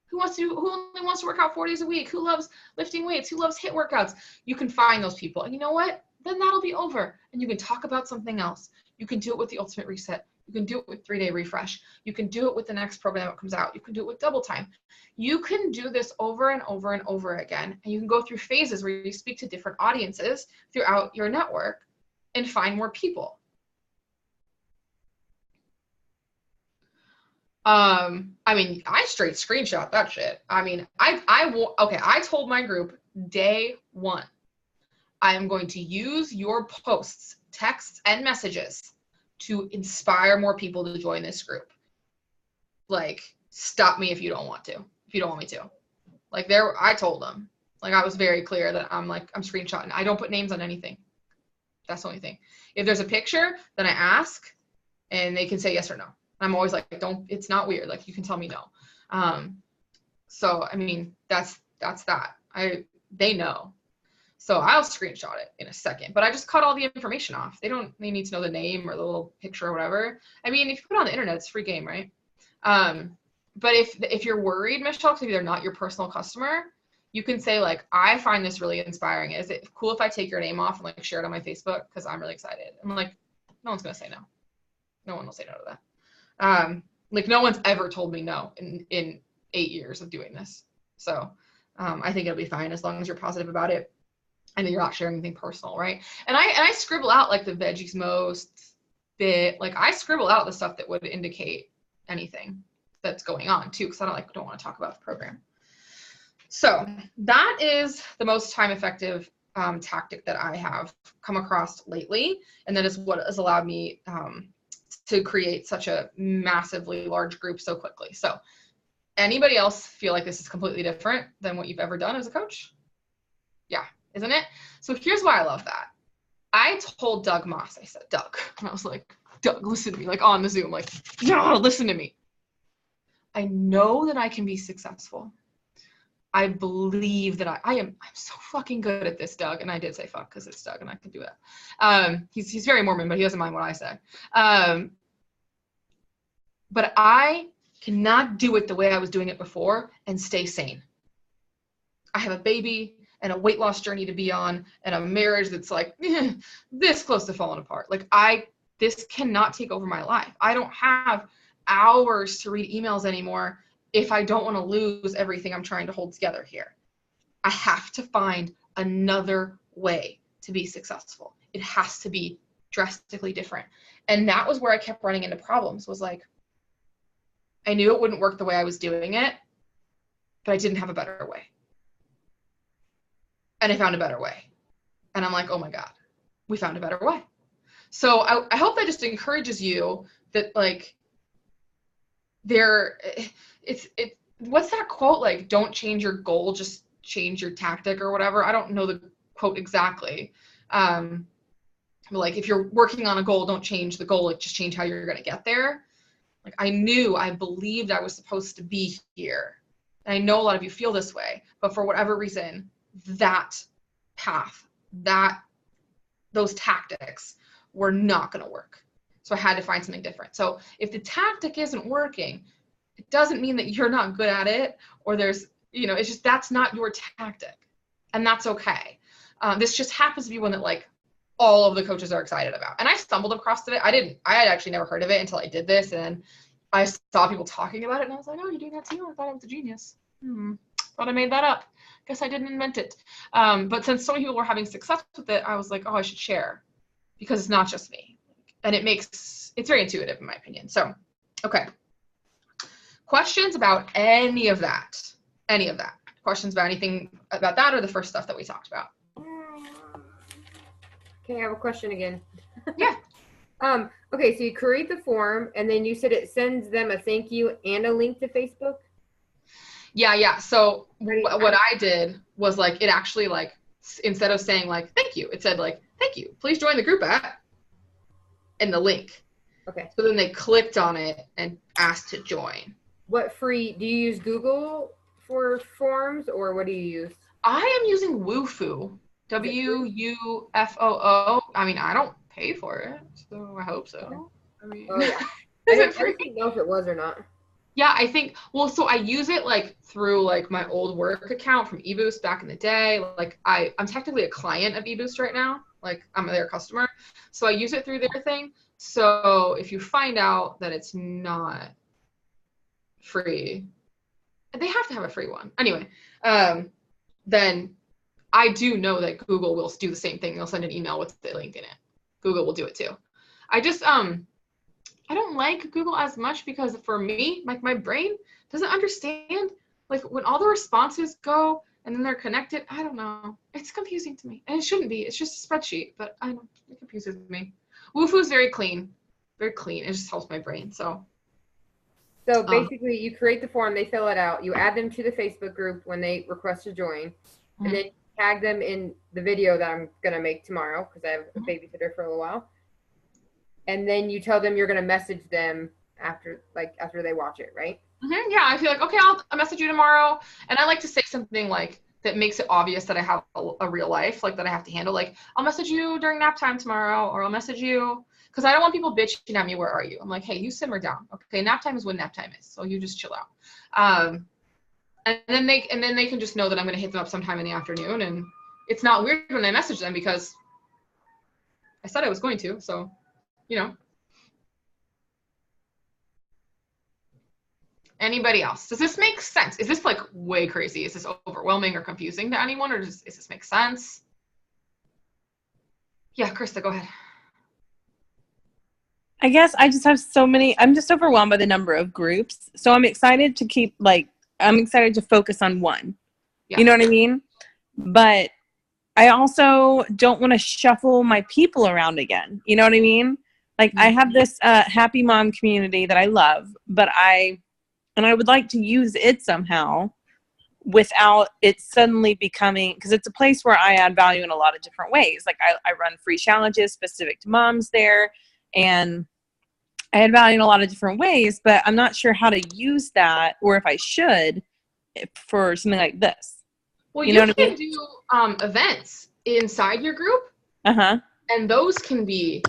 who only wants to work out 4 days a week, who loves lifting weights, who loves HIIT workouts. You can find those people. And you know what? Then that'll be over. And you can talk about something else. You can do it with the Ultimate Reset. You can do it with 3-day refresh. You can do it with the next program that comes out. You can do it with Double Time. You can do this over and over and over again. And you can go through phases where you speak to different audiences throughout your network and find more people. I mean, I straight screenshot that shit. I mean, I told my group day 1, I am going to use your posts, texts, and messages to inspire more people to join this group. Like, stop me if you don't want me to. Like, I told them. Like, I was very clear that I'm screenshotting. I don't put names on anything. That's the only thing. If there's a picture, then I ask, and they can say yes or no. I'm always like, it's not weird. Like, you can tell me no. So, I mean, that's that. They know. So I'll screenshot it in a second, but I just cut all the information off. They need to know the name or the little picture or whatever. I mean, if you put it on the internet, it's a free game, right? But if you're worried, Michelle, because they're not your personal customer, you can say like, I find this really inspiring. Is it cool if I take your name off and like share it on my Facebook? Because I'm really excited. I'm like, no one's gonna say no. No one will say no to that. Like no one's ever told me no in 8 years of doing this. So I think it'll be fine as long as you're positive about it and that you're not sharing anything personal, right? And I scribble out like the veggies most bit. Like I scribble out the stuff that would indicate anything that's going on too, because I don't want to talk about the program. So that is the most time effective tactic that I have come across lately, and that is what has allowed me to create such a massively large group so quickly. So anybody else feel like this is completely different than what you've ever done as a coach? Yeah, isn't it? So here's why I love that. I told Doug Moss, I said, Doug, and I was like, Doug, listen to me, like on the Zoom, like, yeah, listen to me. I know that I can be successful. I believe that I'm so fucking good at this, Doug. And I did say fuck because it's Doug and I can do it. He's very Mormon, but he doesn't mind what I say. But I cannot do it the way I was doing it before and stay sane. I have a baby and a weight loss journey to be on and a marriage that's like this close to falling apart. Like this cannot take over my life. I don't have hours to read emails anymore if I don't want to lose everything I'm trying to hold together here. I have to find another way to be successful. It has to be drastically different. And that was where I kept running into problems, was like, I knew it wouldn't work the way I was doing it, but I didn't have a better way. And I found a better way. And I'm like, oh my God, we found a better way. So I hope that just encourages you that like, what's that quote, like, don't change your goal, just change your tactic or whatever. I don't know the quote exactly. Like if you're working on a goal, don't change the goal, like just change how you're going to get there. Like I believed I was supposed to be here. And I know a lot of you feel this way, but for whatever reason, that path, those tactics were not going to work. So I had to find something different. So if the tactic isn't working, it doesn't mean that you're not good at it or there's, it's just, that's not your tactic. And that's okay. This just happens to be one that like all of the coaches are excited about. And I stumbled across it. I had actually never heard of it until I did this. And I saw people talking about it and I was like, oh, you're doing that too? I thought I was a genius. Thought I made that up. Guess I didn't invent it. But since so many people were having success with it, I was like, oh, I should share because it's not just me. And it's very intuitive in my opinion. So, okay. Questions about any of that? Questions about anything about that or the first stuff that we talked about? Okay, I have a question again. Yeah. Okay, so you create the form and then you said it sends them a thank you and a link to Facebook? Yeah. So what I did was like, it actually like, instead of saying like, thank you, it said like, thank you, please join the group and the link. Okay. So then they clicked on it and asked to join. What free, do you use Google for forms or what do you use? I am using Wufoo, WUFOO. I mean, I don't pay for it, so I hope so. I mean, oh, yeah. Is I it free? didn't know if it was or not. Yeah, I think, well, so I use it like through like my old work account from eBoost back in the day. Like I'm technically a client of eBoost right now. Like I'm their customer. So I use it through their thing. So if you find out that it's not free, they have to have a free one. Anyway, then I do know that Google will do the same thing. They'll send an email with the link in it. Google will do it too. I just, I don't like Google as much because for me, like my brain doesn't understand like when all the responses go and then they're connected. I don't know. It's confusing to me and it shouldn't be. It's just a spreadsheet, but I know it confuses me. Wufoo is very clean. Very clean. It just helps my brain. So basically you create the form, they fill it out, you add them to the Facebook group when they request to join, and then tag them in the video that I'm going to make tomorrow because I have a babysitter for a little while. And then you tell them you're going to message them after they watch it, right? Yeah, I feel like, okay, I'll message you tomorrow. And I like to say something like, that makes it obvious that I have a real life, like that I have to handle. Like, I'll message you during nap time tomorrow, or I'll message you, because I don't want people bitching at me, where are you? I'm like, hey, you simmer down. Okay, nap time is when nap time is, so you just chill out. And then they can just know that I'm going to hit them up sometime in the afternoon, and it's not weird when I message them because I said I was going to, so, you know. Anybody else? Does this make sense? Is this like way crazy? Is this overwhelming or confusing to anyone, or does this make sense? Yeah, Krista, go ahead. I guess I just have I'm just overwhelmed by the number of groups. So I'm excited to I'm excited to focus on one. Yeah. You know what I mean? But I also don't want to shuffle my people around again. You know what I mean? Like, I have this happy mom community that I love, but I would like to use it somehow without it suddenly becoming, because it's a place where I add value in a lot of different ways. Like, I run free challenges specific to moms there, and I add value in a lot of different ways, but I'm not sure how to use that, or if I should, for something like this. Well, you can do events inside your group. Uh-huh. And those can be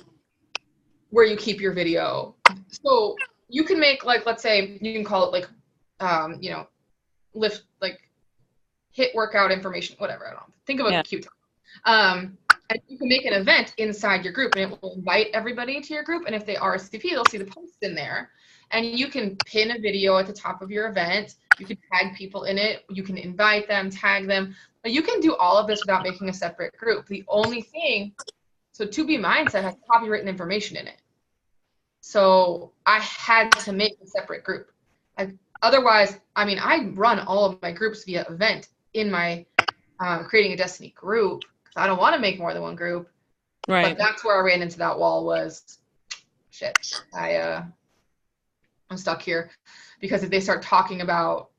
where you keep your video. So you can make, like, let's say you can call it like, you know, lift, like HIIT workout information, whatever. I don't know. Think of a cute term. And you can make an event inside your group, and it will invite everybody to your group. And if they RSVP, they'll see the posts in there. And you can pin a video at the top of your event. You can tag people in it. You can invite them, tag them. But you can do all of this without making a separate group. The only thing, so 2B Mindset has copywritten information in it. So I had to make a separate group. Otherwise, I mean, I run all of my groups via event in my Creating a Destiny group, because I don't want to make more than one group. Right. But that's where I ran into that wall was, shit, I'm stuck here, because if they start talking about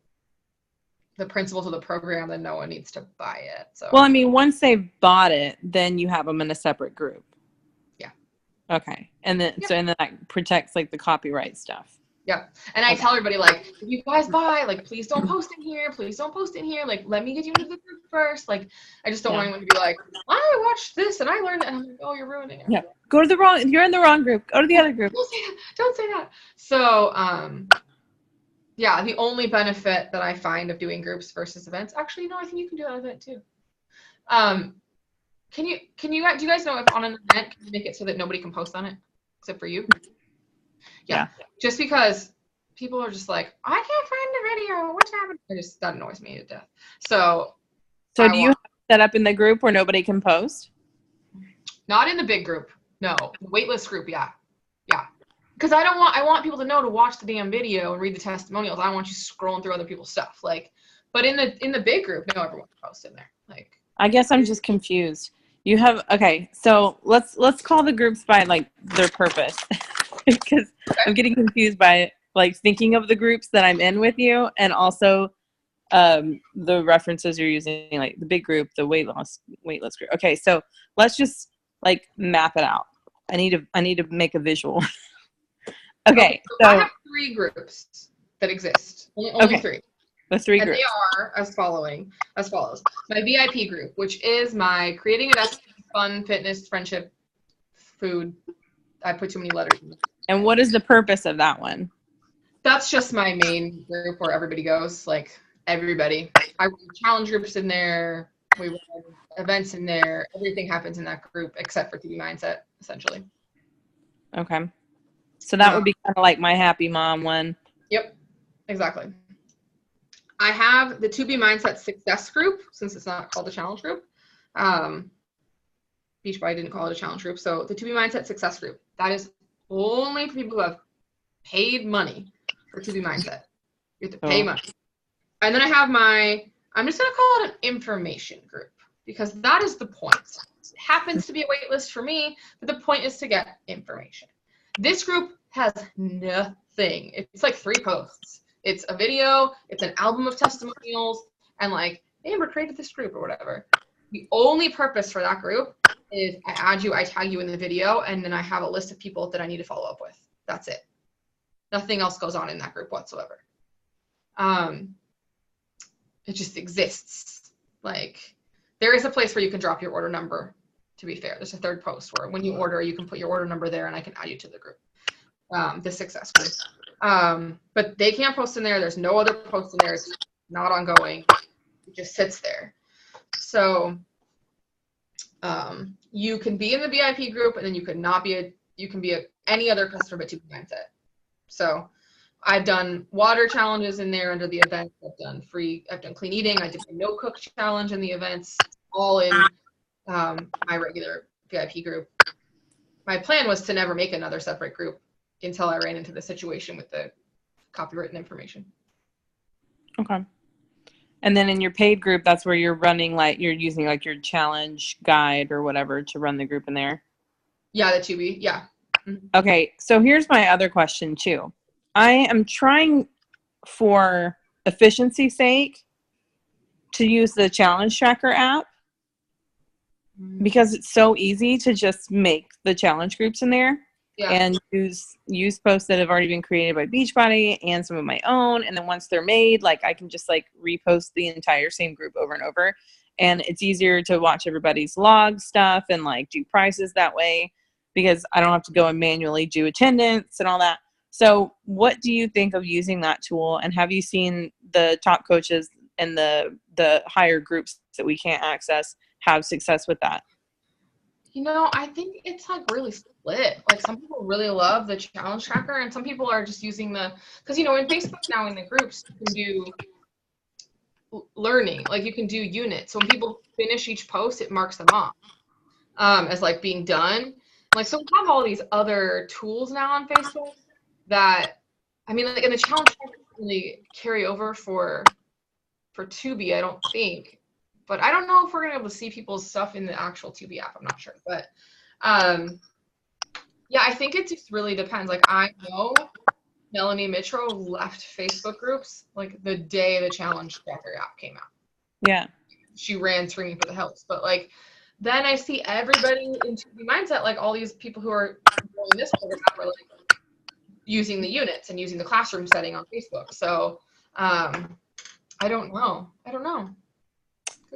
the principles of the program, then no one needs to buy it. So, well, I mean, once they've bought it, then you have them in a separate group. Yeah. Okay. And then, so, and then that protects like the copyright stuff. Yeah. And I tell everybody, like, if you guys buy, like, please don't post in here. Please don't post in here. Like, let me get you into the group first. Like, I just don't want anyone to be like, I watched this and I learned it. And I'm like, oh, you're ruining it. Yeah. Go to the wrong, you're in the wrong group. Go to the other group. Don't say that. Don't say that. So, yeah, the only benefit that I find of doing groups versus events, actually, no, I think you can do that event too. Do you guys know if on an event, can you make it so that nobody can post on it except for you? Yeah. Just because people are just like, I can't find the video. What's happening? That annoys me to death. So do you have set up in the group where nobody can post? Not in the big group. No. The waitlist group, yeah. Yeah. Because I want people to know to watch the damn video and read the testimonials. I don't want you scrolling through other people's stuff. Like, but in the big group, no, everyone can post in there. Like, I guess I'm just confused. You have, okay, so let's call the groups by like their purpose. Because I'm getting confused by like thinking of the groups that I'm in with you, and also the references you're using, like the big group, the waitlist group. Okay, so let's just like map it out. I need to make a visual. Okay, so I have 3 groups that exist. Only 3. The 3 groups. And they are as follows. My VIP group, which is my Creating a Destiny, fun, fitness, friendship, food. I put too many letters in it. And what is the purpose of that one? That's just my main group where everybody goes, like everybody. I run challenge groups in there. We run events in there. Everything happens in that group except for 2B Mindset, essentially. Okay. So that would be kind of like my Happy Mom one. Yep, exactly. I have the 2B Mindset Success group, since it's not called a challenge group. Beachbody didn't call it a challenge group. So the 2B Mindset Success group, that is only for people who have paid money for 2B Mindset. You have to pay money. And then I have I'm just going to call it an information group, because that is the point. It happens to be a wait list for me, but the point is to get information. This group has nothing. It's like 3 posts. It's a video, it's an album of testimonials, and like, Amber created this group or whatever. The only purpose for that group is I add you, I tag you in the video, and then I have a list of people that I need to follow up with. That's it. Nothing else goes on in that group whatsoever. It just exists. Like, there is a place where you can drop your order number, to be fair. There's a third post where when you order, you can put your order number there and I can add you to the group, the success group. But they can't post in there. There's no other post in there. It's not ongoing. It just sits there. So you can be in the VIP group, and then you can be any other customer but 2B Mindset. So I've done water challenges in there under the event. I've done clean eating. I did a no cook challenge in the events, all in my regular VIP group. My plan was to never make another separate group until I ran into the situation with the copywritten information. Okay. And then in your paid group, that's where you're running, like, you're using like your challenge guide or whatever to run the group in there. Yeah, the 2B. Yeah. Mm-hmm. Okay. So here's my other question too. I am trying, for efficiency's sake, to use the challenge tracker app because it's so easy to just make the challenge groups in there. Yeah. And use posts that have already been created by Beachbody and some of my own. And then once they're made, like, I can just like repost the entire same group over and over. And it's easier to watch everybody's log stuff and like do prices that way because I don't have to go and manually do attendance and all that. So what do you think of using that tool? And have you seen the top coaches and the higher groups that we can't access have success with that? You know, I think it's like really split. Like, some people really love the challenge tracker, and some people are just using because, you know, in Facebook now in the groups, you can do learning. Like, you can do units. So when people finish each post, it marks them off as like being done. Like, so we have all these other tools now on Facebook that, I mean, like, in the challenge tracker doesn't really carry over for 2B, I don't think. But I don't know if we're going to be able to see people's stuff in the actual 2B app. I'm not sure. But, yeah, I think it just really depends. Like, I know Melanie Mitro left Facebook groups, like, the day the Challenge Tracker app came out. Yeah. She ran Screaming for the Hills. But, like, then I see everybody in 2B Mindset, like, all these people who are doing this program are, like, using the units and using the classroom setting on Facebook. So, I don't know.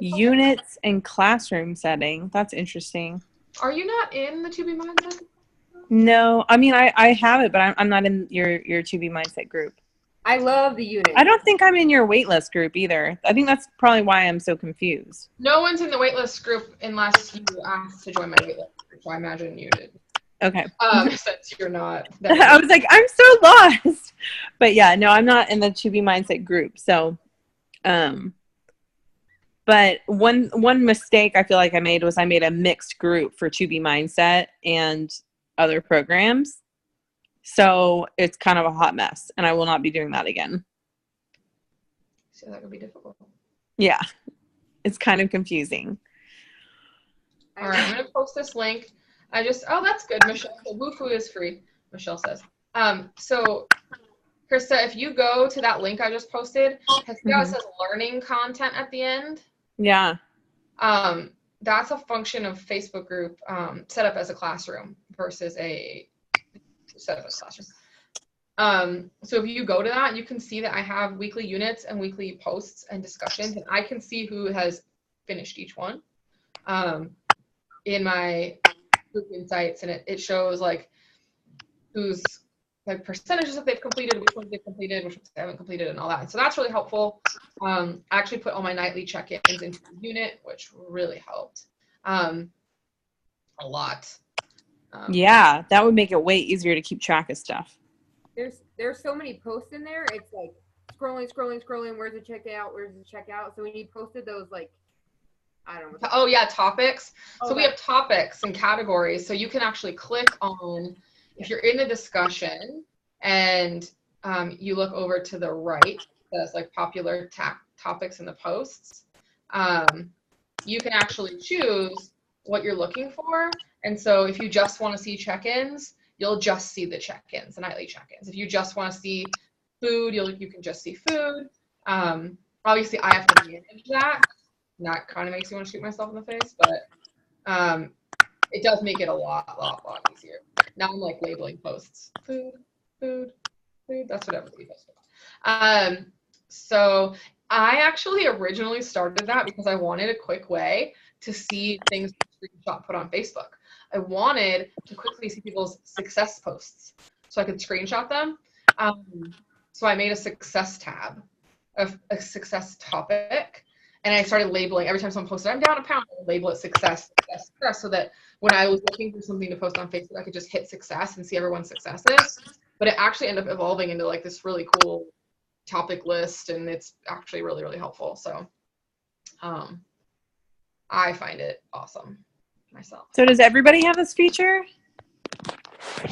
Units and classroom setting. That's interesting. Are you not in the 2B Mindset? No, I mean, I have it, but I'm not in your 2B Mindset group. I love the units. I don't think I'm in your waitlist group either. I think that's probably why I'm so confused. No one's in the waitlist group unless you asked to join my waitlist, so I imagine you did. Okay. Since you're not. I was like, I'm so lost. But yeah, no, I'm not in the 2B Mindset group. So, but one mistake I feel like I made was I made a mixed group for 2B Mindset and other programs. So it's kind of a hot mess, and I will not be doing that again. So that could be difficult. Yeah, it's kind of confusing. All right, I'm going to post this link. That's good, Michelle. So WooFoo is free, Michelle says. So Krista, if you go to that link I just posted, it says learning content at the end. Yeah. That's a function of Facebook group set up as a classroom versus a set up as a classroom. So if you go to that, you can see that I have weekly units and weekly posts and discussions, and I can see who has finished each one in my group insights, and it shows like who's like percentages that they've completed, which ones they've completed, which ones they haven't completed, and all that. And so that's really helpful. I actually put all my nightly check-ins into the unit, which really helped a lot. Yeah, that would make it way easier to keep track of stuff. There's so many posts in there. It's like scrolling. Where's the checkout? So when you posted those, like, I don't know. Oh yeah, topics. So we have topics and categories. So you can actually click on, if you're in the discussion and you look over to the right, that's like popular topics in the posts. You can actually choose what you're looking for. And so if you just want to see check-ins, you'll just see the check-ins, the nightly check-ins. If you just want to see food, you can just see food. Obviously, I have to manage that. That kind of makes me want to shoot myself in the face, but it does make it a lot easier. Now I'm like labeling posts. Food. That's what everybody posts about. So I actually originally started that because I wanted a quick way to see things screenshot put on Facebook. I wanted to quickly see people's success posts so I could screenshot them. So I made a success tab, a success topic, and I started labeling every time someone posted, I'm down a pound, I would label it success, success, success, so that when I was looking for something to post on Facebook, I could just hit success and see everyone's successes. But it actually ended up evolving into like this really cool topic list, and it's actually really, really helpful. So I find it awesome myself. So does everybody have this feature?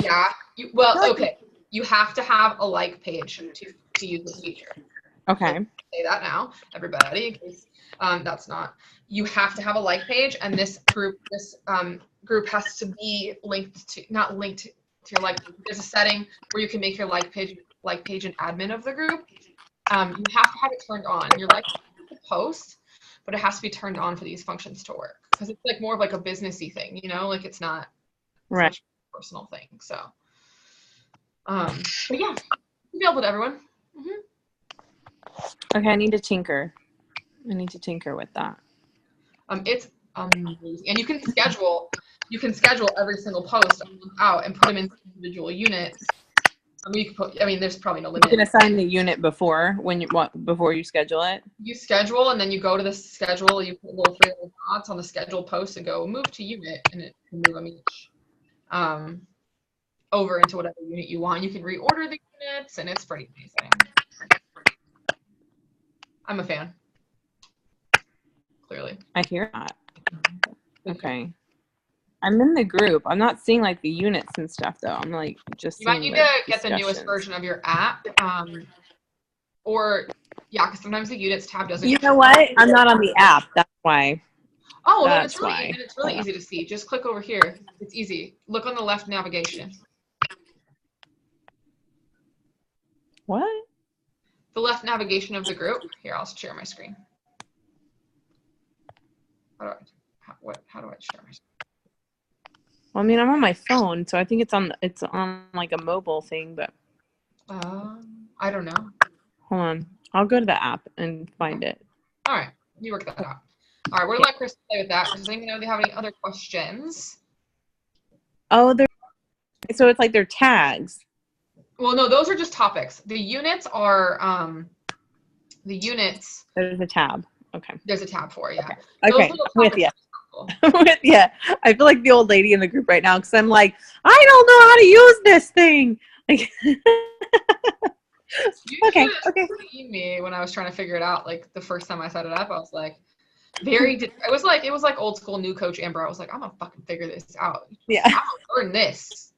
Yeah. Okay. You have to have a like page to use this feature. Okay. Say that now, everybody, in case that's not. You have to have a like page, and this group has to be not linked to your like page. There's a setting where you can make your like page an admin of the group. You have to have it turned on. Your like page to post, but it has to be turned on for these functions to work, because it's like more of like a businessy thing, like it's not right. a personal thing. So, but yeah, available to everyone. Mm-hmm. Okay, I need to tinker with that. It's amazing, and you can schedule every single post out and put them in individual units. There's probably no limit. You can assign the unit before you schedule it. You schedule, and then you go to the schedule. You put little 3 little dots on the schedule post and go move to unit, and it can move them each over into whatever unit you want. You can reorder the units, and it's pretty amazing. I'm a fan. Clearly. I hear that. Okay. I'm in the group. I'm not seeing like the units and stuff though. I'm like just. You might need to get the newest version of your app, because sometimes the units tab doesn't. You know what? I'm not on the app. That's why. Oh, then it's really easy to see. Just click over here. It's easy. Look on the left navigation. What? The left navigation of the group. Here, I'll share my screen. How do I share my screen? Well, I'm on my phone, so I think it's on like a mobile thing, but I don't know. Hold on. I'll go to the app and find it. All right. You work that out. All right, we're gonna let Chris play with that. Does anyone know if they have any other questions? Oh, so it's like they're tags. Well, no, those are just topics. The units are There's a tab. Okay. There's a tab for it, yeah. Okay. With you. Yeah, I feel like the old lady in the group right now because I'm like, I don't know how to use this thing. Like, okay. See me when I was trying to figure it out. Like the first time I set it up, I was like, it was like old school new coach Amber. I was like, I'm gonna fucking figure this out. Yeah. I'm gonna learn this.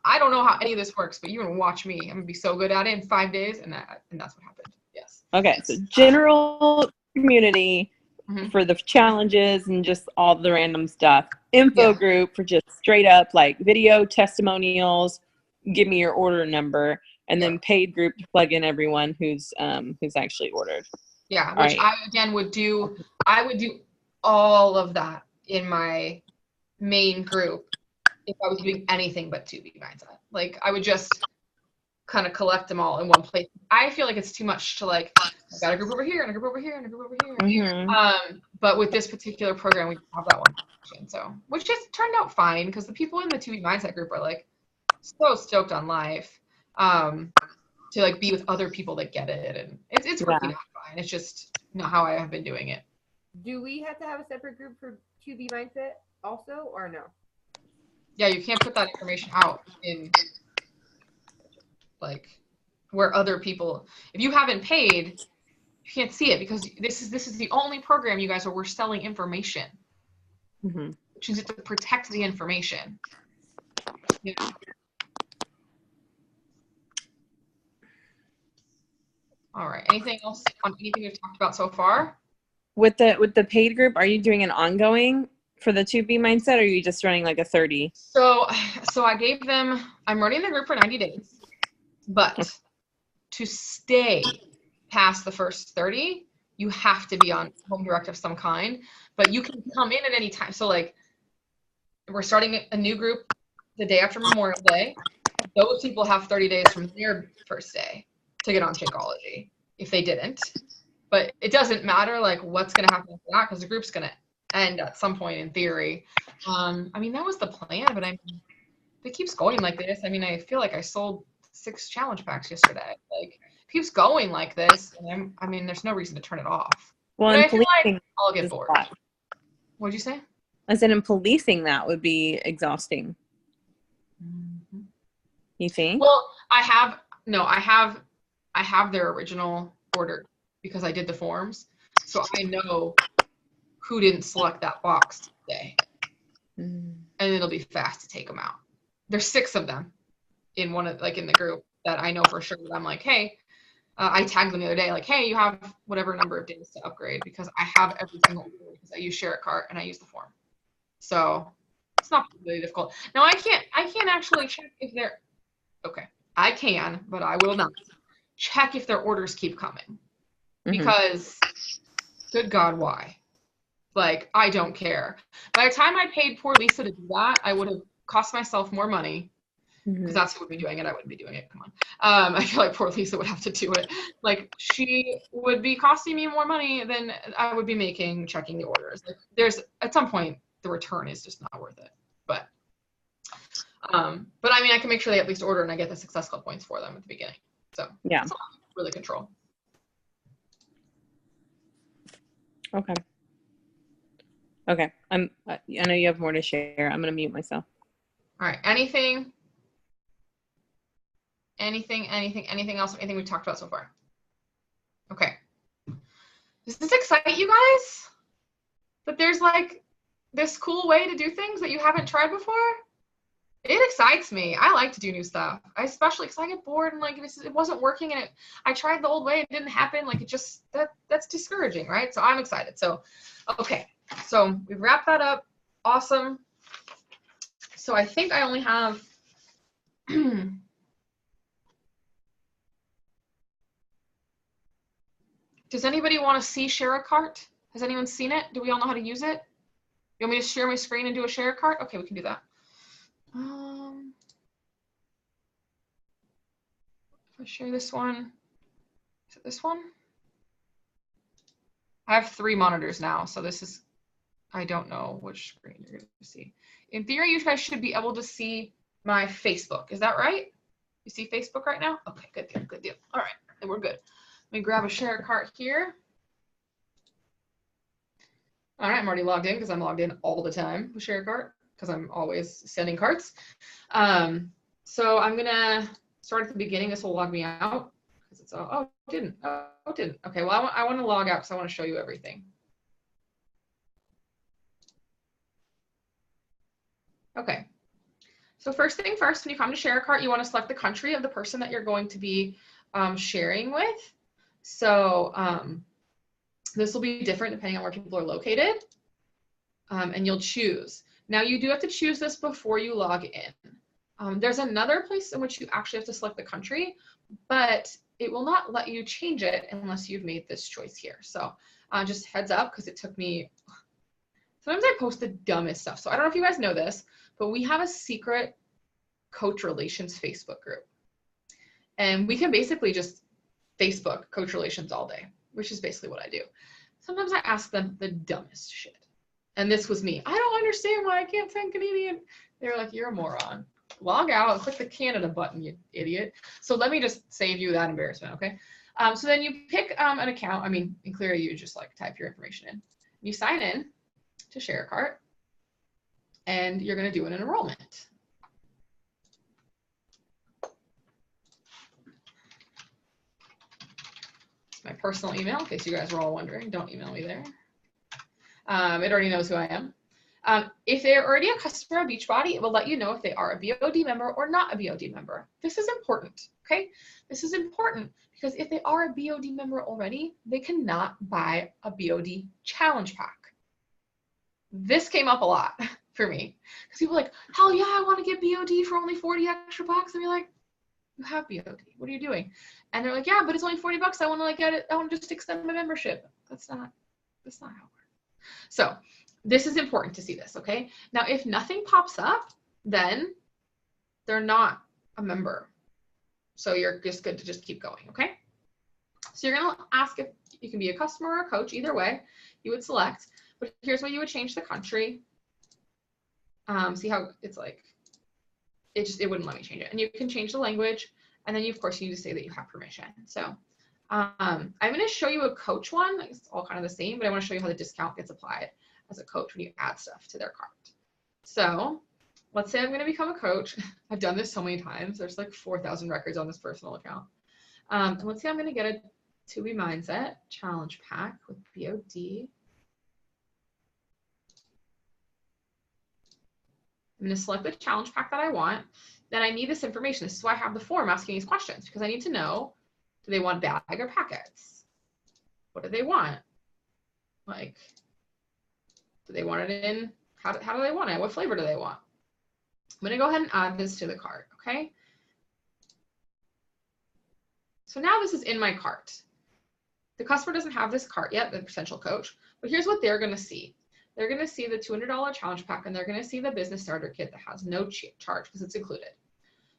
I don't know how any of this works, but you're gonna watch me. I'm gonna be so good at it in 5 days, and that's what happened. Yes. Okay, so general community. Mm-hmm. For the challenges and just all the random stuff. Info group for just straight up like video testimonials, give me your order number, and then paid group to plug in everyone who's actually ordered. Yeah, which I again would do. I would do all of that in my main group if I was doing anything but 2B mindset. Like I would just kind of collect them all in one place. I feel like it's too much to like, I got a group over here and a group over here and a group over here. Mm-hmm. But with this particular program, we have that one option. So, which just turned out fine because the people in the 2B mindset group are like so stoked on life to like be with other people that get it. And it's working out fine. It's just not how I have been doing it. Do we have to have a separate group for 2B mindset also or no? Yeah, you can't put that information out in like where other people, if you haven't paid, you can't see it because this is the only program you guys where we're selling information. Mm-hmm. Which is to protect the information. Yeah. All right. Anything else on anything we've talked about so far? With the paid group, are you doing an ongoing for the 2B mindset, or are you just running like a 30? So I gave them, I'm running the group for 90 days. But to stay past the first 30, you have to be on home direct of some kind. But you can come in at any time. So like, we're starting a new group the day after Memorial Day. Those people have 30 days from their first day to get on Shakeology if they didn't. But it doesn't matter like what's going to happen after that, because the group's going to end at some point in theory. I mean, that was the plan, but if it keeps going like this, I mean, I feel like I sold 6 challenge packs yesterday. Like, it keeps going like this, and I mean, there's no reason to turn it off. Well, But and I feel policing like I'll get is bored. a lot. What'd you say? I said, in policing that would be exhausting. Mm-hmm. You think? Well, I have their original order because I did the forms, so I know who didn't select that box today, and it'll be fast to take them out. There's 6 of them in in the group that I know for sure. That I'm like, hey, I tagged them the other day, like, hey, you have whatever number of days to upgrade, because I have every single order because I use Share a Cart and I use the form, so it's not really difficult. Now I can't actually check if they're okay. I can, but I will not check if their orders keep coming, because good God, why? Like, I don't care. By the time I paid poor Lisa to do that, I would have cost myself more money, because that's who would be doing it. I wouldn't be doing it. Come on. I feel like poor Lisa would have to do it. Like, she would be costing me more money than I would be making checking the orders. Like, at some point, the return is just not worth it. But I mean, I can make sure they at least order and I get the success club points for them at the beginning. So yeah, that's all I really control. Okay. I know you have more to share. I'm gonna mute myself. All right. Anything else? Anything we've talked about so far? Okay. Does this excite you guys? That there's like this cool way to do things that you haven't tried before? It excites me. I like to do new stuff. Especially because I get bored and like it wasn't working, and I tried the old way, it didn't happen. Like, it just that's discouraging, right? So I'm excited. So okay. So we've wrapped that up. Awesome. So I think I only have Does anybody want to see Share a Cart? Has anyone seen it? Do we all know how to use it? You want me to share my screen and do a Share a Cart? Okay, we can do that. If I share this one, is it this one? I have 3 monitors now, so I don't know which screen you're going to see. In theory, you guys should be able to see my Facebook. Is that right? You see Facebook right now? Okay, good deal. All right, then we're good. Let me grab a Share a Cart here. All right, I'm already logged in because I'm logged in all the time with Share a Cart because I'm always sending carts. So I'm going to start at the beginning. This will log me out because it's it didn't. Oh, it didn't. Okay, well, I want to log out because I want to show you everything. Okay. So first thing first, when you come to Share a Cart, you want to select the country of the person that you're going to be sharing with. So this will be different depending on where people are located, and you'll choose. Now, you do have to choose this before you log in. There's another place in which you actually have to select the country, but it will not let you change it unless you've made this choice here. So just heads up, because it took me, sometimes I post the dumbest stuff. So I don't know if you guys know this, but we have a secret Coach Relations Facebook group. And we can basically just Facebook Coach Relations all day, which is basically what I do. Sometimes I ask them the dumbest shit. And this was me. I don't understand why I can't send Canadian. They're like, you're a moron. Log out and click the Canada button, you idiot. So let me just save you that embarrassment, okay? So then you pick an account. I mean, in Clear, you just like type your information in. You sign in to Share a Cart, and you're going to do an enrollment. It's my personal email, in case you guys were all wondering. Don't email me there. It already knows who I am. If they're already a customer of Beachbody, it will let you know if they are a BOD member or not a BOD member. This is important, okay? This is important because if they are a BOD member already, they cannot buy a BOD challenge pack. This came up a lot for me because people are like, hell yeah, I want to get BOD for only 40 extra bucks. And you're like, you have BOD. What are you doing? And they're like, yeah, but it's only 40 bucks. I want to like get it. I want to just extend my membership. That's not how it works. So this is important to see this, okay? Now, if nothing pops up, then they're not a member. So you're just good to just keep going, okay? So you're going to ask if you can be a customer or a coach, either way you would select, but here's where you would change the country. See how it's like, it wouldn't let me change it. And you can change the language. And then you, of course, you need to say that you have permission. So I'm going to show you a coach one. It's all kind of the same, but I want to show you how the discount gets applied as a coach when you add stuff to their cart. So let's say I'm going to become a coach. I've done this so many times. There's like 4,000 records on this personal account. And let's say I'm going to get a To Be Mindset challenge pack with BOD. I'm going to select the challenge pack that I want. Then I need this information. This is why I have the form asking these questions, because I need to know, do they want bag or packets? What do they want? Like, do they want it in, how do they want it? What flavor do they want? I'm going to go ahead and add this to the cart, okay? So now this is in my cart. The customer doesn't have this cart yet, the potential coach, but here's what they're going to see. They're going to see the $200 challenge pack, and they're going to see the business starter kit that has no charge because it's included.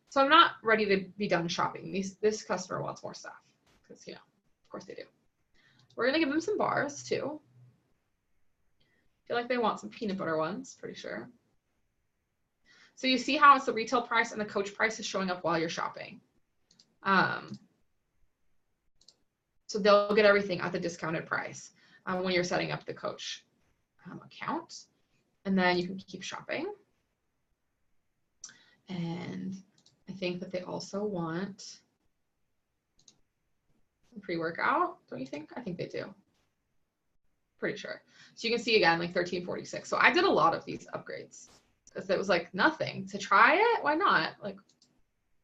So I'm not ready to be done shopping. This customer wants more stuff because, you know, of course they do. We're going to give them some bars too. I feel like they want some peanut butter ones, pretty sure. So you see how it's the retail price and the coach price is showing up while you're shopping. So they'll get everything at the discounted price when you're setting up the coach account. And then you can keep shopping. And I think that they also want some pre-workout, don't you think? I think they do. Pretty sure. So you can see again, like $13.46. So I did a lot of these upgrades because it was like nothing. To try it, why not? Like,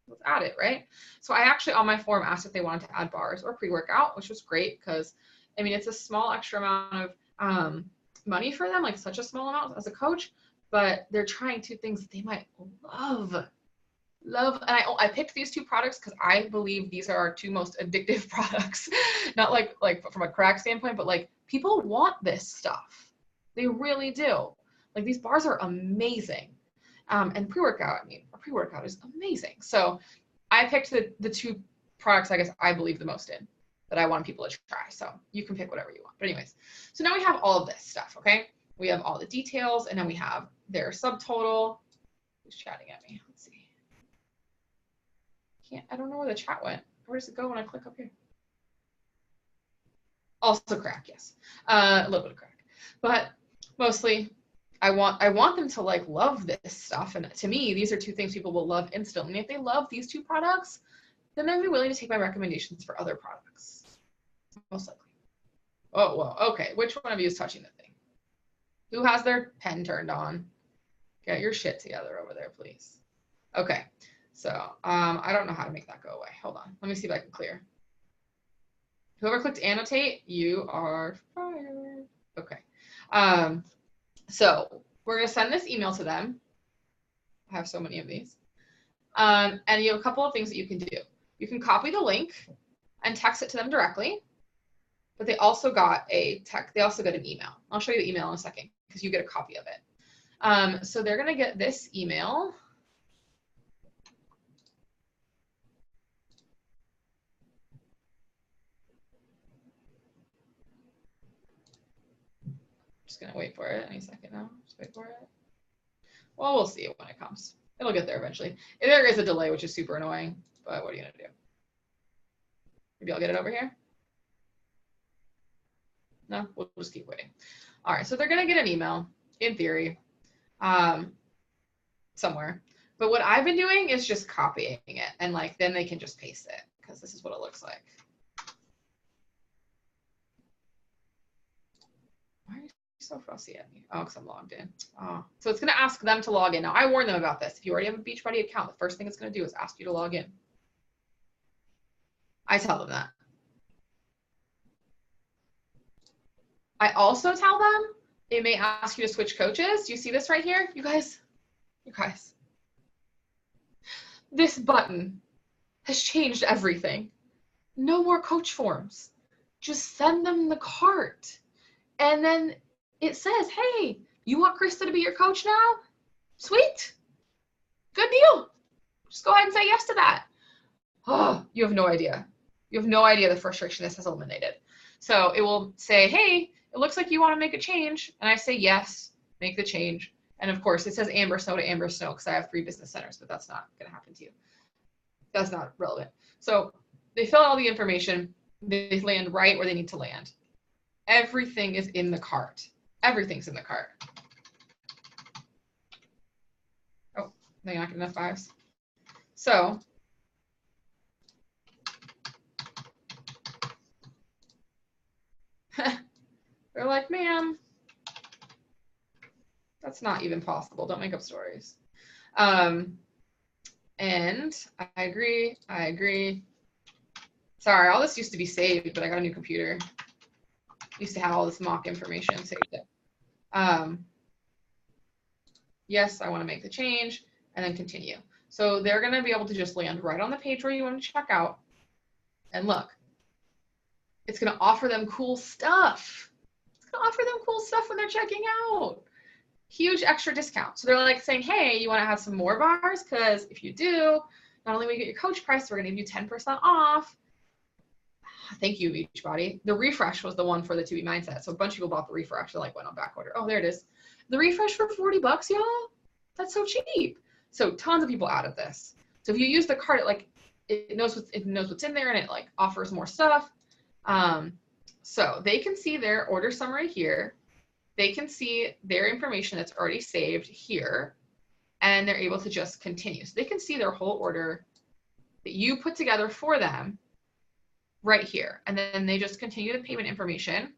let's add it, right? So I actually on my form asked if they wanted to add bars or pre-workout, which was great because, I mean, it's a small extra amount of money for them, like such a small amount as a coach, but they're trying two things that they might love. And I picked these two products because I believe these are our two most addictive products. Not like from a crack standpoint, but like people want this stuff. They really do. Like these bars are amazing. And pre-workout, I mean, a pre-workout is amazing. So I picked the two products I guess I believe the most in that I want people to try. So you can pick whatever you want. But anyways, so now we have all of this stuff, okay? We have all the details, and then we have their subtotal. Who's chatting at me? Let's see. I don't know where the chat went. Where does it go when I click up here? Also crack, yes. A little bit of crack. But mostly I want them to like love this stuff. And to me, these are two things people will love instantly. And if they love these two products, then they'll be willing to take my recommendations for other products. Most likely. Oh, well, okay. Which one of you is touching the thing? Who has their pen turned on? Get your shit together over there, please. Okay. So I don't know how to make that go away. Hold on. Let me see if I can clear. Whoever clicked annotate, you are fired. Okay. So we're going to send this email to them. I have so many of these. And you have a couple of things that you can do. You can copy the link and text it to them directly. But they also got an email. I'll show you the email in a second because you get a copy of it. So they're going to get this email. Just going to wait for it any second now. Just wait for it. Well, we'll see it when it comes. It'll get there eventually. There is a delay, which is super annoying, but what are you going to do? Maybe I'll get it over here. No, we'll just keep waiting. All right, so they're going to get an email, in theory, somewhere. But what I've been doing is just copying it, and like then they can just paste it, because this is what it looks like. Why are you so fussy at me? Oh, because I'm logged in. Oh. So it's going to ask them to log in. Now, I warned them about this. If you already have a Beachbody account, the first thing it's going to do is ask you to log in. I tell them that. I also tell them it may ask you to switch coaches. Do you see this right here? You guys. This button has changed everything. No more coach forms. Just send them the cart. And then it says, hey, you want Krista to be your coach now? Sweet. Good deal. Just go ahead and say yes to that. Oh, you have no idea. You have no idea the frustration this has eliminated. So it will say, hey, it looks like you want to make a change. And I say, yes, make the change. And of course, it says Amber Snow to Amber Snow because I have 3 business centers, but that's not going to happen to you. That's not relevant. So they fill out all the information. They land right where they need to land. Everything is in the cart. Everything's in the cart. Oh, they're not getting enough 5s. So they're like, ma'am, that's not even possible. Don't make up stories. And I agree. Sorry, all this used to be saved, but I got a new computer. Used to have all this mock information saved. Yes, I want to make the change, and then continue. So they're going to be able to just land right on the page where you want to check out. And look, it's going to offer them cool stuff. It's going to offer them cool stuff when they're checking out. Huge extra discount. So they're like saying, hey, you want to have some more bars? Because if you do, not only will you get your coach price, we're going to give you 10% off. Thank you, Beachbody. The refresh was the one for the 2B mindset. So a bunch of people bought the refresh. They like went on back order. Oh, there it is. The refresh for $40, y'all. That's so cheap. So tons of people added this. So if you use the cart, it knows what's in there and it like offers more stuff. So they can see their order summary here. They can see their information that's already saved here, and they're able to just continue. So they can see their whole order that you put together for them right here. And then they just continue the payment information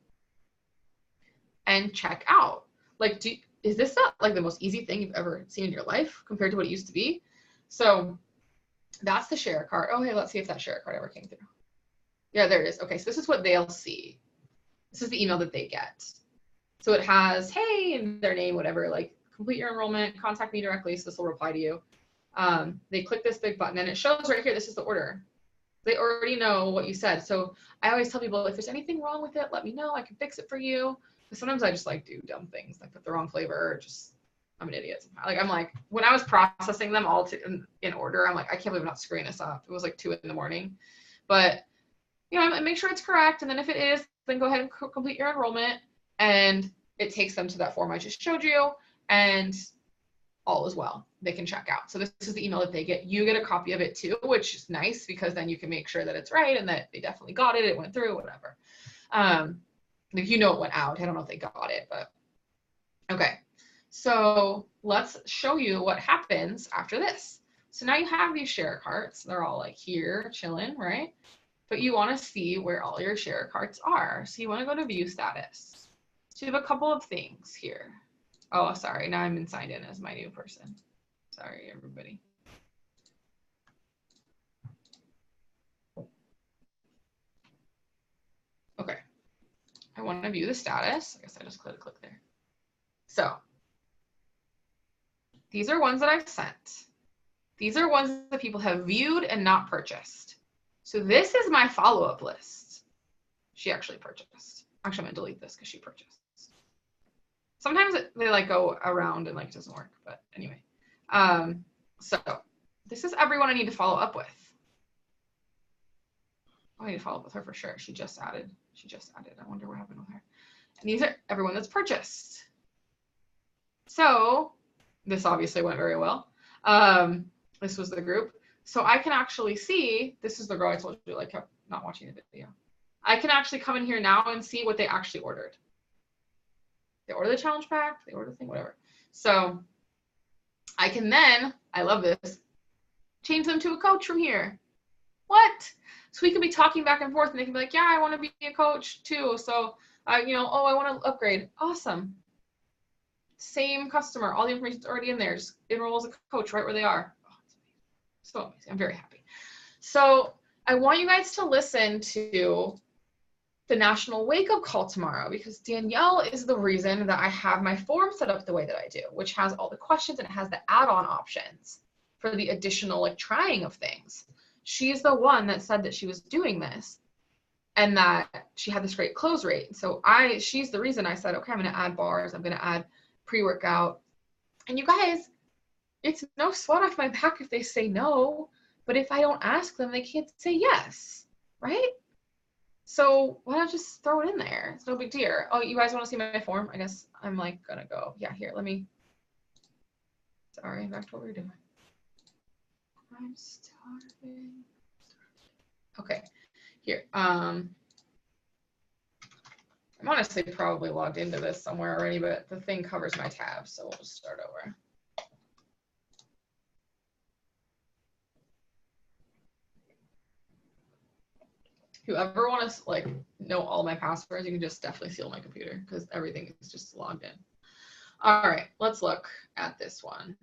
and check out. Like, is this not like the most easy thing you've ever seen in your life compared to what it used to be? So that's the share cart. Oh, hey, let's see if that share cart ever came through. Yeah, there it is. Okay, so this is what they'll see. This is the email that they get. So it has, hey, and their name, whatever, like complete your enrollment, contact me directly, so this will reply to you. They click this big button and it shows right here, this is the order. They already know what you said. So I always tell people, if there's anything wrong with it, let me know, I can fix it for you. But sometimes I just like do dumb things, like put the wrong flavor, or just, I'm an idiot somehow. I'm like, when I was processing them all in order, I'm like, I can't believe I'm not screwing this up. It was like 2 a.m. But, I make sure it's correct. And then if it is, then go ahead and complete your enrollment. And it takes them to that form I just showed you, and all is well. They can check out. So this is the email that they get. You get a copy of it too, which is nice because then you can make sure that it's right and that they definitely got it. It went through, whatever. If it went out. I don't know if they got it, but okay. So let's show you what happens after this. So now you have these share carts. They're all like here chilling, right? But you want to see where all your share carts are. So you want to go to view status. So you have a couple of things here. Oh, sorry. Now I'm signed in as my new person. Sorry, everybody. Okay. I want to view the status. I guess I just click there. So these are ones that I've sent. These are ones that people have viewed and not purchased. So this is my follow-up list. She actually purchased. Actually, I'm going to delete this because she purchased. Sometimes they like go around and like it doesn't work, but anyway. So this is everyone I need to follow up with. Oh, I need to follow up with her for sure. She just added. I wonder what happened with her. And these are everyone that's purchased. So this obviously went very well. This was the group. So I can actually see, this is the girl I told you, like, kept not watching the video. I can actually come in here now and see what they actually ordered. They order the challenge pack, they order the thing, whatever. So I can then, I love this, change them to a coach from here. What? So we can be talking back and forth and they can be like, yeah, I want to be a coach too. So, I want to upgrade. Awesome. Same customer, all the information's already in there. Just enroll as a coach right where they are. Oh, it's amazing. So amazing. I'm very happy. So I want you guys to listen to the National Wake Up Call tomorrow, because Danielle is the reason that I have my form set up the way that I do, which has all the questions and it has the add-on options for the additional like trying of things. She's the one that said that she was doing this and that she had this great close rate. So she's the reason I said, okay, I'm going to add bars. I'm going to add pre-workout. And you guys, it's no sweat off my back if they say no, but if I don't ask them, they can't say yes. right? So why not just throw it in there? It's no big deal. Oh, you guys want to see my form? I guess I'm like gonna go. Yeah, here, let me. Sorry, back to what we were doing. I'm starving. Okay, here. I'm honestly probably logged into this somewhere already, but the thing covers my tabs, so we'll just start over. If you ever want to like know all my passwords, you can just definitely seal my computer because everything is just logged in. All right, let's look at this one.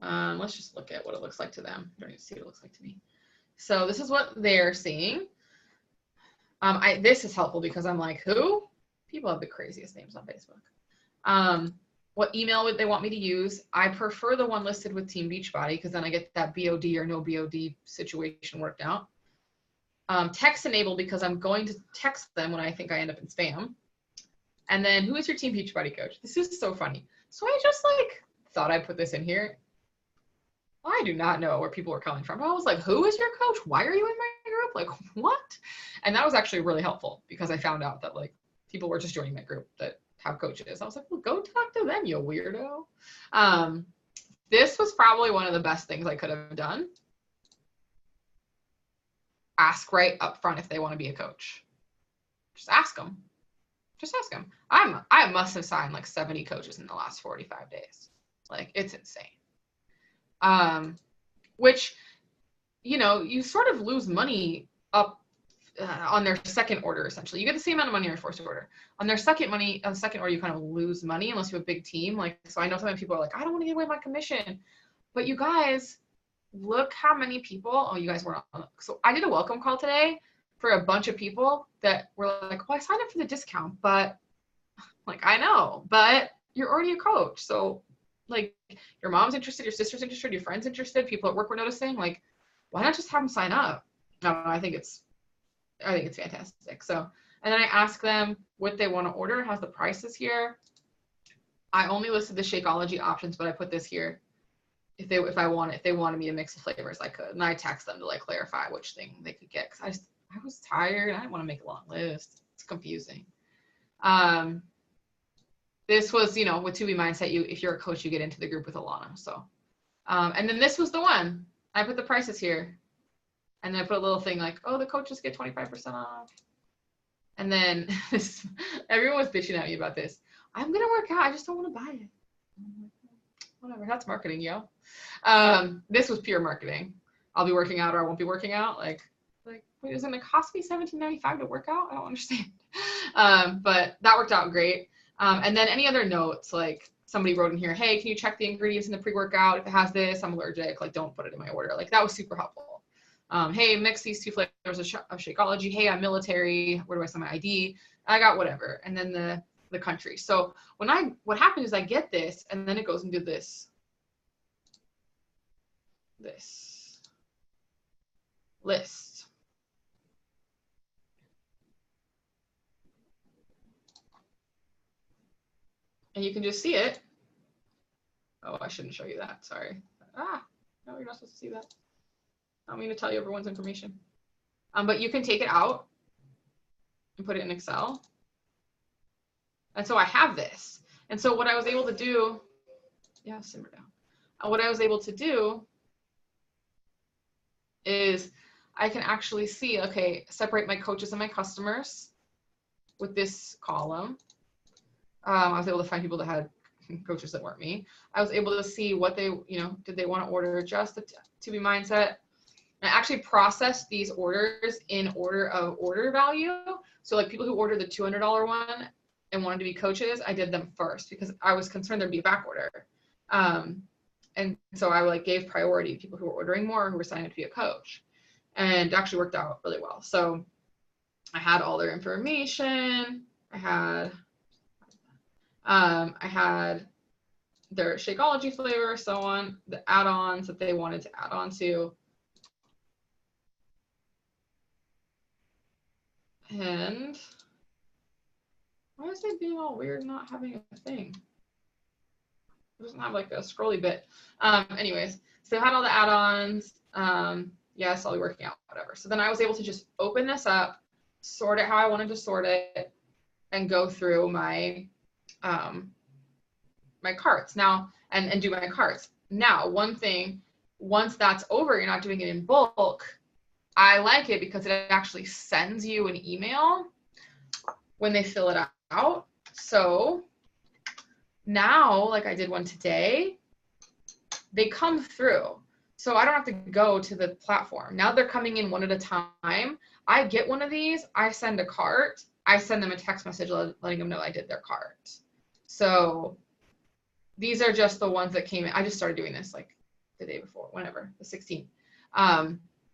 Let's just look at what it looks like to them. I don't need to see what it looks like to me. So this is what they're seeing. This is helpful because I'm like, who? People have the craziest names on Facebook. What email would they want me to use? I prefer the one listed with Team Beachbody because then I get that BOD or no BOD situation worked out. Text enabled because I'm going to text them when I think I end up in spam. And then who is your Team Beachbody coach? This is so funny. So I just like thought I'd put this in here. I do not know where people were coming from. I was like, who is your coach? Why are you in my group? Like, what? And that was actually really helpful because I found out that like people were just joining my group that have coaches. I was like, well, go talk to them, you weirdo. This was probably one of the best things I could have done. Ask right up front if they want to be a coach. Just ask them. Just ask them. I must have signed like 70 coaches in the last 45 days. Like, it's insane. Which, you know, you sort of lose money up on their second order, essentially. You get the same amount of money on your first order. On their second order, you kind of lose money unless you have a big team. Like, so I know sometimes people are like, I don't want to give away my commission. But you guys, look how many people, oh, you guys were on. So I did a welcome call today for a bunch of people that were like, well, I signed up for the discount, but like, I know, but you're already a coach. So like your mom's interested, your sister's interested, your friend's interested, people at work were noticing, like, why not just have them sign up? No, I think it's fantastic. So, and then I ask them what they want to order, how's the prices here. I only listed the Shakeology options, but I put this here. If they wanted me to mix the flavors, I could. And I text them to like clarify which thing they could get because I was tired. I didn't want to make a long list. It's confusing. This was, you know, with 2B Mindset, if you're a coach, you get into the group with Alana. So, and then this was the one. I put the prices here. And then I put a little thing like, oh, the coaches get 25% off. And then everyone was bitching at me about this. I'm going to work out. I just don't want to buy it. Whatever. That's marketing, yo. This was pure marketing. I'll be working out or I won't be working out. Like, wait, is it going to cost me $17.95 to work out? I don't understand. But that worked out great. And then any other notes, like somebody wrote in here, hey, can you check the ingredients in the pre-workout? If it has this, I'm allergic. Like, don't put it in my order. Like, that was super helpful. Hey, mix these 2 flavors of Shakeology. Hey, I'm military. Where do I send my ID? I got whatever. And then the country. So what happened is I get this, and then it goes into this list. And you can just see it. Oh, I shouldn't show you that. Sorry. No, you're not supposed to see that. I don't mean to tell you everyone's information. But you can take it out and put it in Excel. And so I have this. And so what I was able to do, simmer down. What I was able to do is I can actually see, okay, separate my coaches and my customers with this column. I was able to find people that had coaches that weren't me. I was able to see what they, did they want to order just the 2B Mindset. I actually processed these orders in order of order value. So like people who ordered the $200 one and wanted to be coaches, I did them first because I was concerned there'd be a back order. And so I like gave priority to people who were ordering more, who were signing up to be a coach, and it actually worked out really well. So I had all their information. I had their Shakeology flavor, so on, the add-ons that they wanted to add on to. And why is it being all weird not having a thing? It doesn't have like a scrolly bit. Anyways, so I had all the add-ons. Yes, I'll be working out, whatever. So then I was able to just open this up, sort it how I wanted to sort it, and go through my my carts now and do my carts. Now, one thing, once that's over, you're not doing it in bulk. I like it because it actually sends you an email when they fill it out. So now, like I did one today, they come through. So I don't have to go to the platform. Now they're coming in one at a time. I get one of these, I send a cart, I send them a text message letting them know I did their cart. So these are just the ones that came in. I just started doing this like the day before, whenever, the 16th.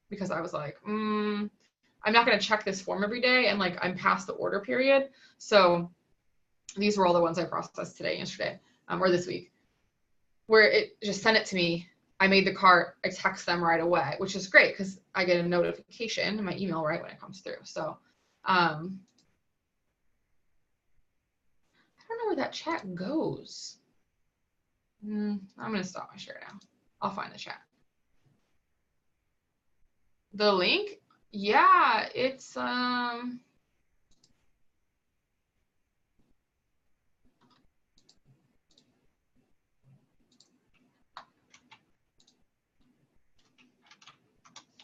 Because I was like, I'm not going to check this form every day, and like I'm past the order period. So these were all the ones I processed today, yesterday, or this week, where it just sent it to me. I made the cart, I text them right away, which is great because I get a notification in my email right when it comes through. So I don't know where that chat goes. I'm going to stop my share now. I'll find the chat. The link? Yeah, it's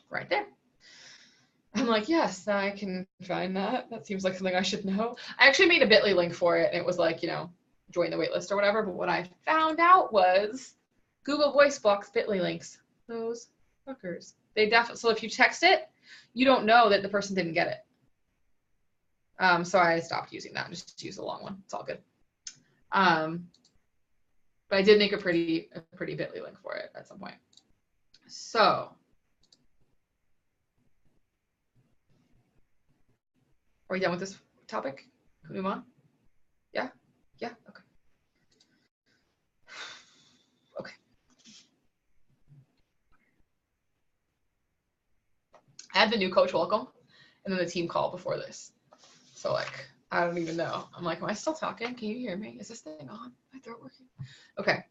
right there. I'm like, yes, I can find that. That seems like something I should know. I actually made a bit.ly link for it, and it was like, you know, join the waitlist or whatever. But what I found out was Google Voice blocks bit.ly links. Those fuckers. They definitely. So if you text it, you don't know that the person didn't get it. So I stopped using that. Just use the long one. It's all good. But I did make a pretty bit.ly link for it at some point. So. Are we done with this topic? Can we move on? Yeah? Yeah? Okay. Okay. I had the new coach welcome and then the team call before this. So like, I don't even know. I'm like, am I still talking? Can you hear me? Is this thing on? My throat working? Okay.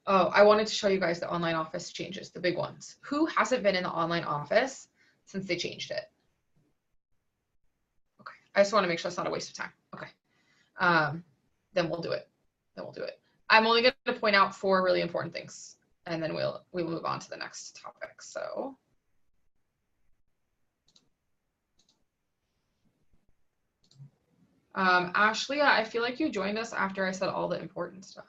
Oh, I wanted to show you guys the online office changes, the big ones. Who hasn't been in the online office since they changed it? Okay, I just want to make sure it's not a waste of time. Okay, then we'll do it. I'm only going to point out 4 really important things, and then we will move on to the next topic. So. Ashley, I feel like you joined us after I said all the important stuff.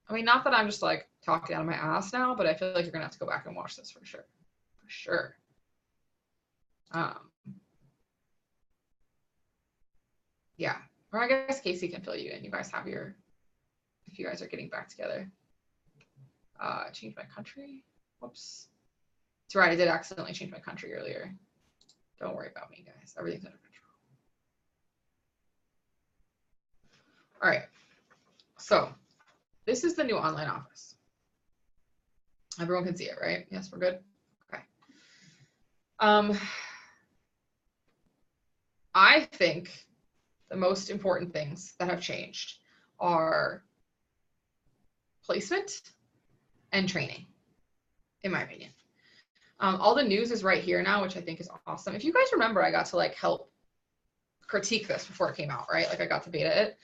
I mean, not that I'm just like talking out of my ass now, but I feel like you're gonna have to go back and watch this for sure. For sure. Yeah. Or I guess Casey can fill you in. You guys have your, if you guys are getting back together. Change my country. Whoops. That's right, I did accidentally change my country earlier. Don't worry about me, guys. Everything's under control. All right. So this is the new online office. Everyone can see it, right? Yes, we're good. Okay. I think the most important things that have changed are placement and training, in my opinion. All the news is right here now, which I think is awesome. If you guys remember, I got to like help critique this before it came out, right? Like I got to beta it.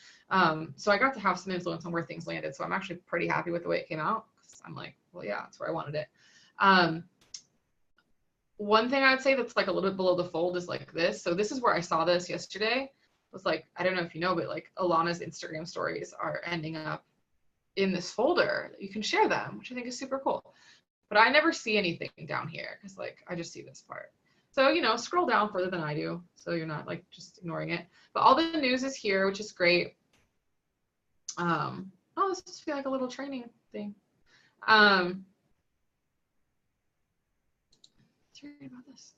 So I got to have some influence on where things landed. So I'm actually pretty happy with the way it came out. I'm like, well, yeah, that's where I wanted it. One thing I would say that's like a little bit below the fold is like this. So this is where I saw this yesterday. It was like, I don't know if you know, but like Alana's Instagram stories are ending up in this folder. You can share them, which I think is super cool. But I never see anything down here because like I just see this part. So, you know, scroll down further than I do. So you're not like just ignoring it. But all the news is here, which is great. Oh, this must be like a little training thing. Curious about this.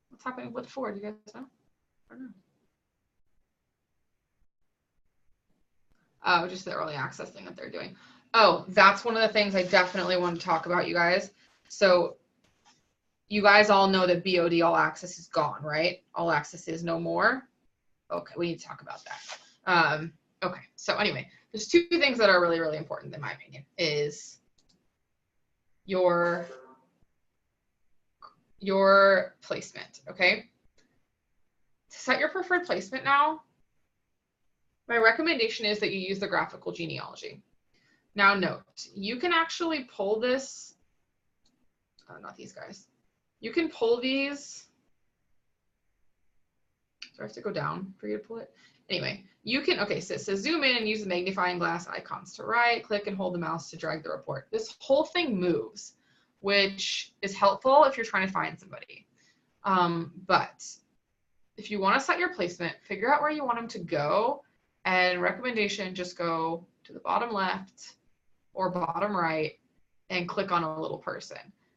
What's happening with Ford? Do you guys know? I don't know. Oh, just the early access thing that they're doing. Oh, that's one of the things I definitely want to talk about, you guys. So you guys all know that BOD All Access is gone, right? All Access is no more. Okay, we need to talk about that. Okay, so anyway, there's two things that are really, really important in my opinion is your placement, okay? To set your preferred placement now, my recommendation is that you use the graphical genealogy. Now note, you can actually pull this, not these guys. You can pull these, do I have to go down for you to pull it? Anyway, you can, okay, so it says zoom in and use the magnifying glass icons to right, click and hold the mouse to drag the report. This whole thing moves, which is helpful if you're trying to find somebody. But if you want to set your placement, figure out where you want them to go, and recommendation, just go to the bottom left or bottom right and click on a little person.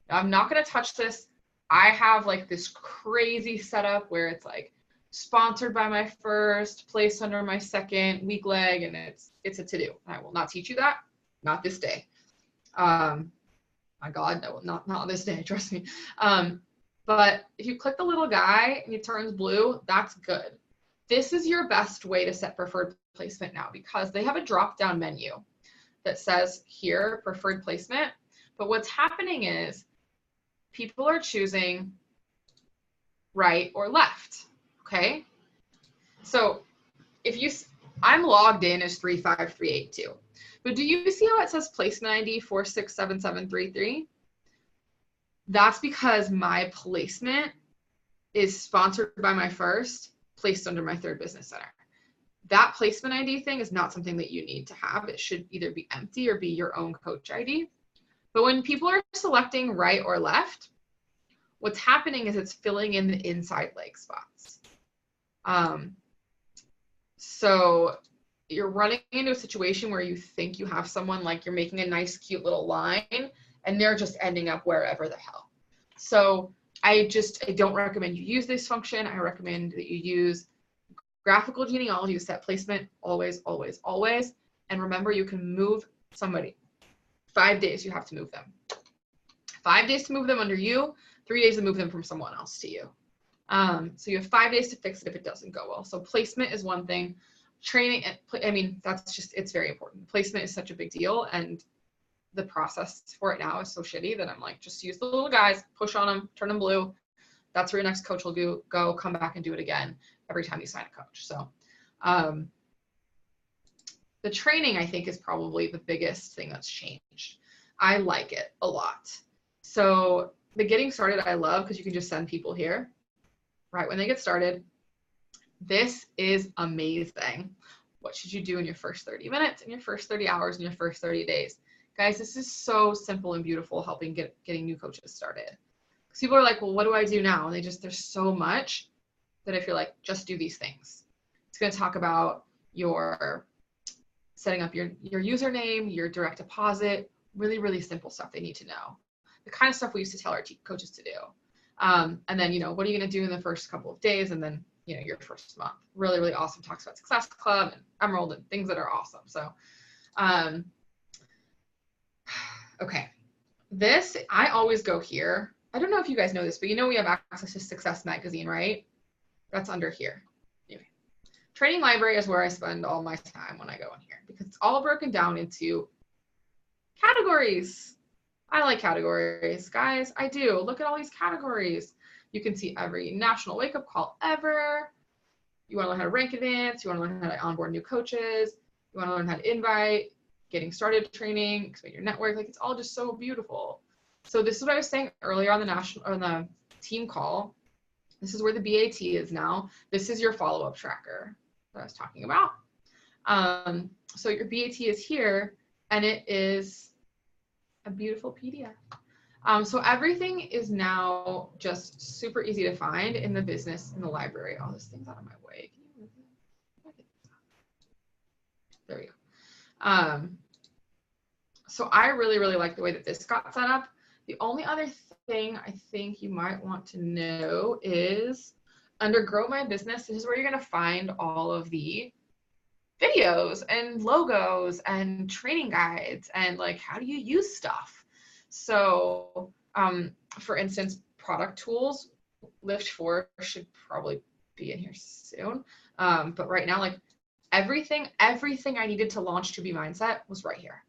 Now, I'm not going to touch this. I have like this crazy setup where it's like sponsored by my first, placed under my second, weak leg, and it's a to-do. I will not teach you that, not this day. My God, no, not this day, trust me. But if you click the little guy and it turns blue, that's good. This is your best way to set preferred placement now because they have a drop-down menu that says here, preferred placement. But what's happening is people are choosing right or left, okay? So I'm logged in as 35382. But do you see how it says placement ID 467733? That's because my placement is sponsored by my first, placed under my third business center. That placement ID thing is not something that you need to have. It should either be empty or be your own coach ID. But when people are selecting right or left, what's happening is it's filling in the inside leg spots. So you're running into a situation where you think you have someone, like you're making a nice, cute little line, and they're just ending up wherever the hell. So I don't recommend you use this function. I recommend that you use graphical genealogy to set placement always, always, always. And remember, you can move somebody. 5 days you have to move them. 5 days to move them under you, 3 days to move them from someone else to you. So you have 5 days to fix it if it doesn't go well. So placement is one thing. Training, I mean, it's very important. Placement is such a big deal, and the process for it now is so shitty that I'm like, just use the little guys, push on them, turn them blue. That's where your next coach will go, come back and do it again every time you sign a coach. So the training, I think, is probably the biggest thing that's changed. I like it a lot. So the getting started I love because you can just send people here right when they get started. This is amazing. What should you do in your first 30 minutes, in your first 30 hours, in your first 30 days? Guys, this is so simple and beautiful helping getting new coaches started. Because people are like, well, what do I do now? And there's so much that if you're like, just do these things. It's going to talk about your setting up your username, your direct deposit, really, really simple stuff they need to know. The kind of stuff we used to tell our coaches to do. And then, what are you going to do in the first couple of days? And then, your first month. Really, really awesome. Talks about Success Club and Emerald and things that are awesome. So, okay. This, I always go here. I don't know if you guys know this, but we have access to Success Magazine, right? That's under here. Anyway, Training Library is where I spend all my time when I go in here because it's all broken down into categories. I like categories, guys. I do. Look at all these categories. You can see every national wake-up call ever. You want to learn how to rank advance. You want to learn how to onboard new coaches. You want to learn how to invite, getting started training, expand your network. Like, it's all just so beautiful. So this is what I was saying earlier on the team call. This is where the BAT is now. This is your follow-up tracker that I was talking about. So your BAT is here, and it is a beautiful PDF. So everything is now just super easy to find in the business, in the library. All this thing's out of my way. There we go. So I really, really like the way that this got set up. The only other thing I think you might want to know is under Grow My Business, this is where you're going to find all of the videos and logos and training guides and like, how do you use stuff? So, for instance, product tools, Lift 4 should probably be in here soon. But right now, like everything I needed to launch To Be Mindset was right here.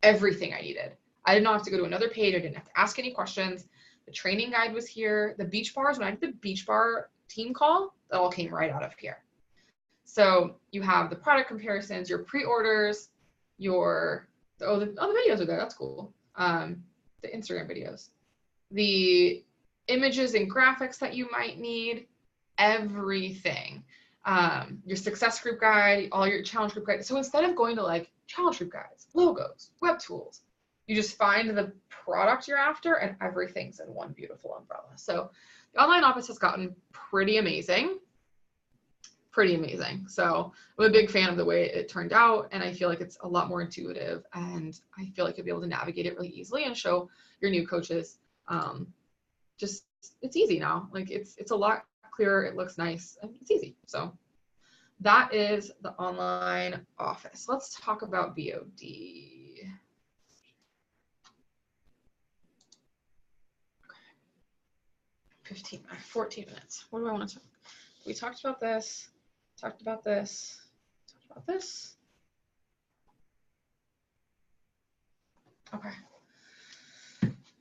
Everything I needed. I did not have to go to another page. I didn't have to ask any questions. The training guide was here. The beach bars, when I did the beach bar team call, that all came right out of here. So you have the product comparisons, your pre-orders, the videos are there. That's cool. The Instagram videos, the images and graphics that you might need, everything. Your success group guide, all your challenge group guide. So instead of going to like challenge group guides, logos, web tools, you just find the product you're after and everything's in one beautiful umbrella. So the online office has gotten pretty amazing. So I'm a big fan of the way it turned out, and I feel like it's a lot more intuitive, and I feel like you'll be able to navigate it really easily and show your new coaches. It's easy now. Like it's a lot clearer. It looks nice and it's easy. So that is the online office. Let's talk about BOD. 14 minutes. What do I want to talk? We talked about this. Talked about this. Okay. You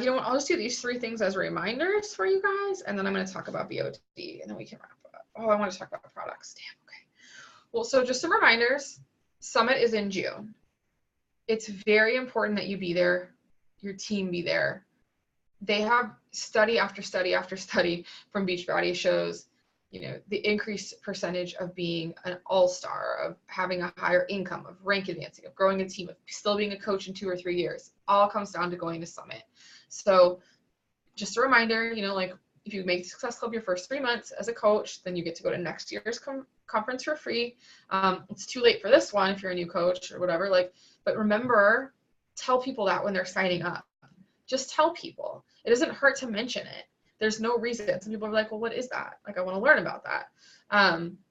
know what? I'll just do these 3 things as reminders for you guys, and then I'm going to talk about BOD, and then we can wrap up. Oh, I want to talk about products. Damn. Okay. Well, so just some reminders. Summit is in June. It's very important that you be there, your team be there. They have study after study after study from Beachbody shows, the increased percentage of being an all-star, of having a higher income, of rank advancing, of growing a team, of still being a coach in 2 or 3 years, all comes down to going to Summit. So just a reminder, like if you make Success Club your first 3 months as a coach, then you get to go to next year's conference for free. It's too late for this one if you're a new coach or whatever, but remember, tell people that when they're signing up. Just tell people. It doesn't hurt to mention it. There's no reason. Some people are like, well, what is that? Like, I want to learn about that.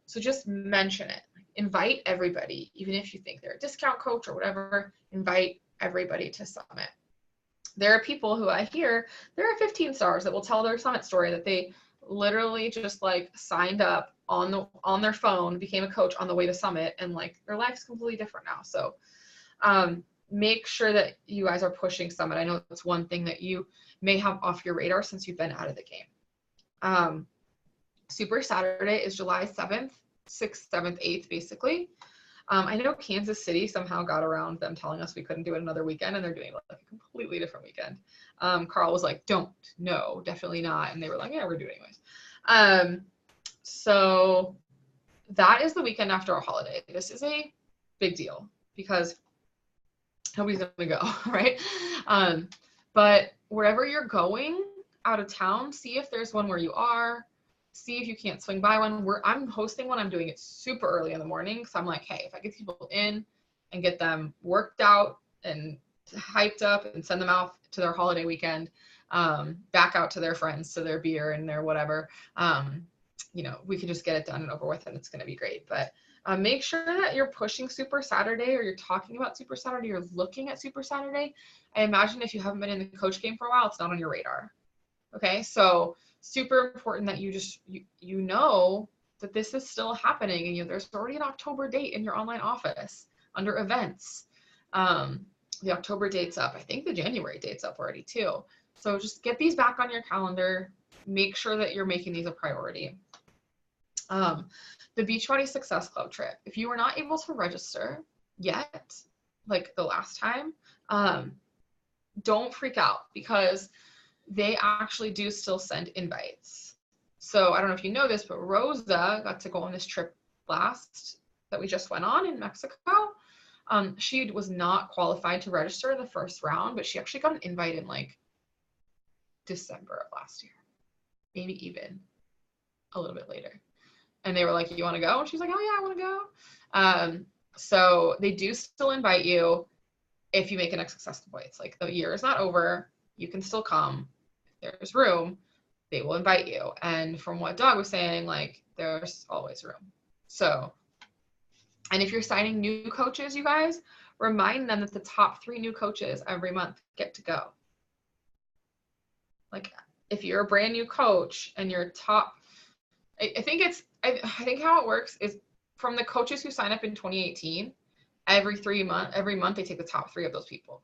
So just mention it. Invite everybody, even if you think they're a discount coach or whatever, invite everybody to Summit. There are people who I hear, there are 15 stars that will tell their Summit story that they literally just signed up on their phone, became a coach on the way to Summit, and their life's completely different now. So make sure that you guys are pushing Summit. I know that's one thing that you may have off your radar since you've been out of the game. Super Saturday is July 7th, 6th, 7th, 8th, basically. I know Kansas City somehow got around them telling us we couldn't do it another weekend, and they're doing a completely different weekend. Carl was like, no, definitely not. And they were like, yeah, we're doing it anyways. So that is the weekend after our holiday. This is a big deal because nobody's going to go, right? But wherever you're going out of town, see if there's one where you are. See if you can't swing by one. I'm hosting one. I'm doing it super early in the morning. So I'm like, hey, if I get people in and get them worked out and hyped up and send them out to their holiday weekend, back out to their friends, to their beer and their whatever, we can just get it done and over with, and it's going to be great. But make sure that you're pushing Super Saturday, or you're talking about Super Saturday, you're looking at Super Saturday. I imagine if you haven't been in the coach game for a while, it's not on your radar. Okay, so super important that you know that this is still happening, and there's already an October date in your online office under events. The October date's up. I think the January date's up already too. So just get these back on your calendar. Make sure that you're making these a priority. The Beachbody Success Club trip. If you were not able to register yet, like the last time, don't freak out, because they actually do still invite invites. So I don't know if you know this, but Rosa got to go on this trip last that we just went on in Mexico. She was not qualified to register in the first round, but she actually got an invite in December of last year, maybe even a little bit later. And they were like, you want to go? And she's like, oh yeah, I want to go. So they do still invite you if you make an successful point. It's the year is not over. You can still come. If there's room, they will invite you. And from what Doug was saying, there's always room. So, and if you're signing new coaches, you guys, remind them that the top 3 new coaches every month get to go. If you're a brand new coach and your top, I think it's I think how it works is from the coaches who sign up in 2018, every month they take the top 3 of those people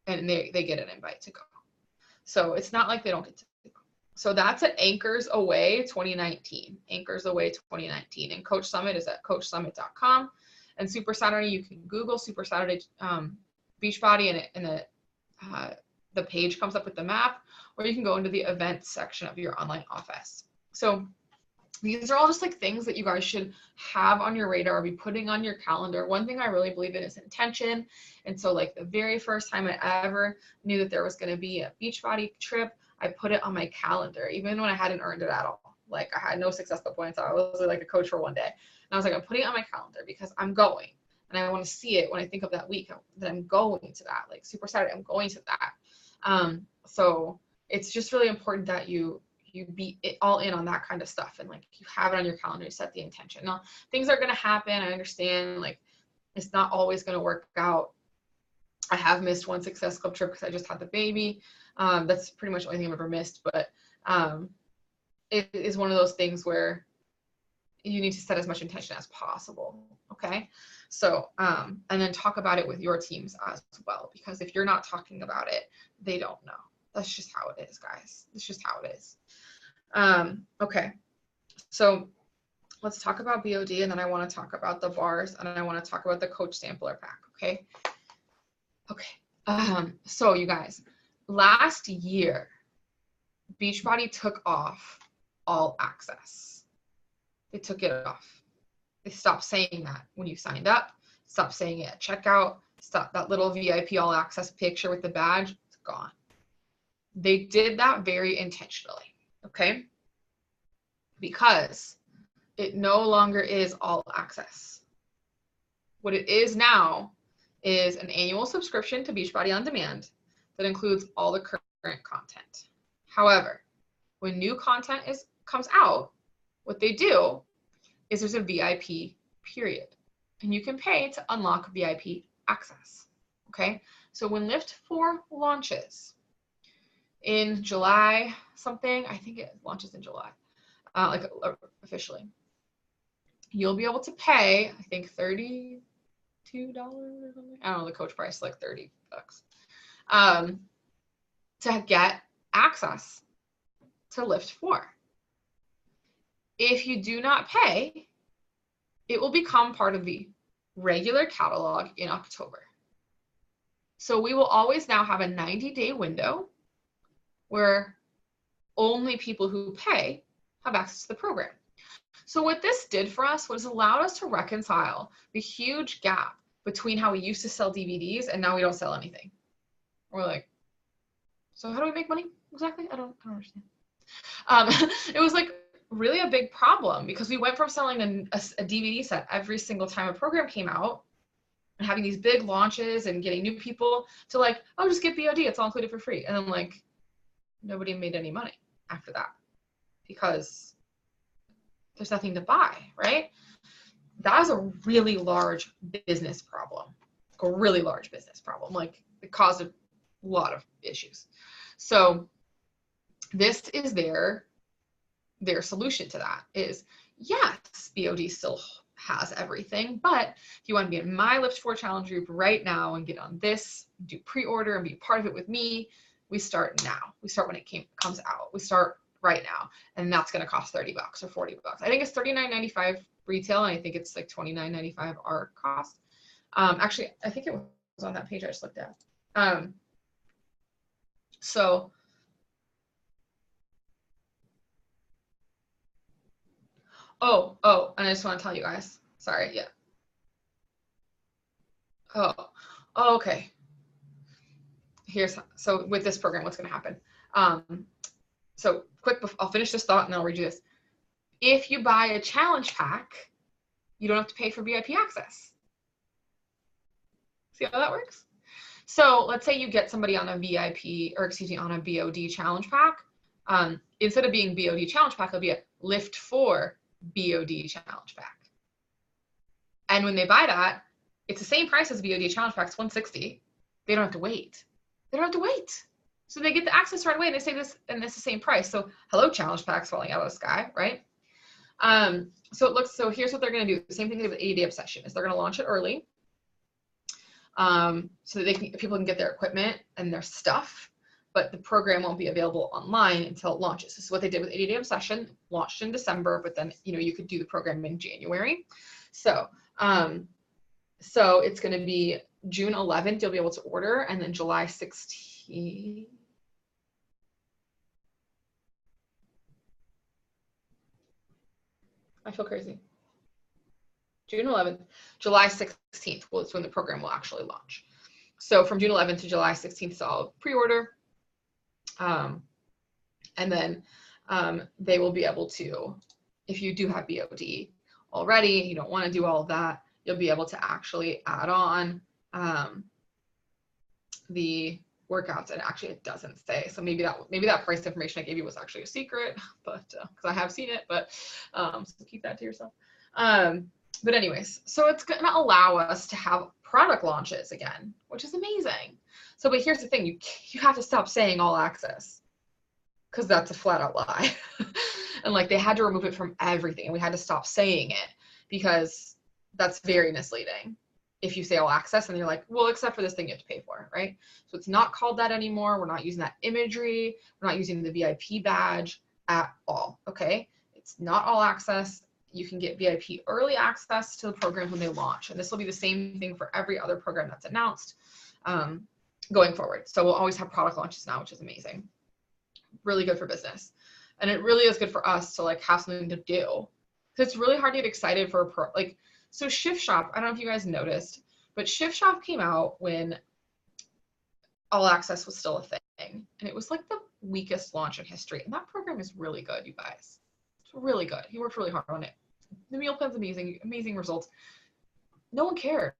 and they get an invite to go. So it's not like they don't get to go. So that's at Anchors Away 2019. Anchors Away 2019. And Coach Summit is at coachsummit.com. And Super Saturday, you can Google Super Saturday Beachbody and the page comes up with the map, or you can go into the events section of your online office. So these are all just like things that you guys should have on your radar or be putting on your calendar. One thing I really believe in is intention. And so like the very first time I ever knew that there was going to be a Beachbody trip, I put it on my calendar, even when I hadn't earned it at all. Like I had no successful points. I was like a coach for one day. And I was like, I'm putting it on my calendar because I'm going. And I want to see it when I think of that week that I'm going to that. Like Super Saturday, I'm going to that. So it's just really important that you be all in on that kind of stuff, and like you have it on your calendar, set the intention. Now things are going to happen. I understand like it's not always going to work out. I have missed one Success Club trip because I just had the baby. That's pretty much the only thing I've ever missed, but it is one of those things where you need to set as much intention as possible. Okay. So, and then talk about it with your teams as well, because if you're not talking about it, they don't know. That's just how it is, guys. It's just how it is. Okay. So let's talk about BOD, and then I want to talk about the bars, and I want to talk about the coach sampler pack. Okay. Okay. So you guys, last year, Beachbody took off all access. They took it off. They stopped saying that when you signed up, stopped saying it at checkout, stopped that little VIP all access picture with the badge, it's gone. They did that very intentionally, okay? Because it no longer is all access. What it is now is an annual subscription to Beachbody On Demand that includes all the current content. However, when new content comes out, what they do is there's a VIP period, and you can pay to unlock VIP access, okay? So when Lift 4 launches in July something, I think it launches in July, officially, you'll be able to pay, I think $32 or something. I don't know the coach price, like $30, to get access to Lift 4. If you do not pay, it will become part of the regular catalog in October. So we will always now have a 90-day window where only people who pay have access to the program. So what this did for us was allowed us to reconcile the huge gap between how we used to sell DVDs and now we don't sell anything. We're like, so how do we make money exactly? I don't understand. It was like really a big problem because we went from selling a DVD set every single time a program came out and having these big launches and getting new people to like, oh, just get BOD, it's all included for free. And then like nobody made any money after that because there's nothing to buy, right? That is a really large business problem, a really large business problem. Like it caused a lot of issues. So this is their solution to that is, yes, BOD still has everything, but if you want to be in my Lift 4 challenge group right now and get on this, do pre-order and be part of it with me, we start now. We start when it comes out. We start right now, and that's going to cost $30 or $40. I think it's $39.95 retail, and I think it's like $29.95 our cost. Actually, I think it was on that page I just looked at. So and I just want to tell you guys, sorry, yeah. Okay. So with this program, what's going to happen? So quick, I'll finish this thought and then I'll read you this. If you buy a challenge pack, you don't have to pay for VIP access. See how that works? So let's say you get somebody on a on a BOD challenge pack. Instead of being BOD challenge pack, it'll be a Lift 4 BOD challenge pack. And when they buy that, it's the same price as BOD challenge pack, it's $160. They don't have to wait. So they get the access right away and they say this, and it's the same price. So hello, challenge packs falling out of the sky, right? So here's what they're going to do. The same thing they did with 80 Day Obsession is they're going to launch it early. So that people can get their equipment and their stuff, but the program won't be available online until it launches. This is what they did with 80 Day Obsession, launched in December, but then, you could do the program in January. So it's going to be June 11th, you'll be able to order, and then July 16th. I feel crazy. June 11th, July 16th is when the program will actually launch. So from June 11th to July 16th is all pre-order. And then they will be able to, if you do have BOD already, you don't want to do all of that, you'll be able to actually add on the workouts. And actually it doesn't say, so maybe that price information I gave you was actually a secret, but because I have seen it, but so keep that to yourself. But anyways, so it's going to allow us to have product launches again, which is amazing. So, but here's the thing, you have to stop saying all access, because that's a flat out lie. And like they had to remove it from everything, and we had to stop saying it because that's very misleading. If you say all access and you're like, well, except for this thing you have to pay for, right? So it's not called that anymore. We're not using that imagery. We're not using the VIP badge at all, okay? It's not all access. You can get VIP early access to the programs when they launch. And this will be the same thing for every other program that's announced going forward. So we'll always have product launches now, which is amazing. Really good for business. And it really is good for us to like have something to do. Because it's really hard to get excited for so Shift Shop, I don't know if you guys noticed, but Shift Shop came out when All Access was still a thing. And it was like the weakest launch in history. And that program is really good, you guys. It's really good. He worked really hard on it. The meal plan's amazing, amazing results. No one cared.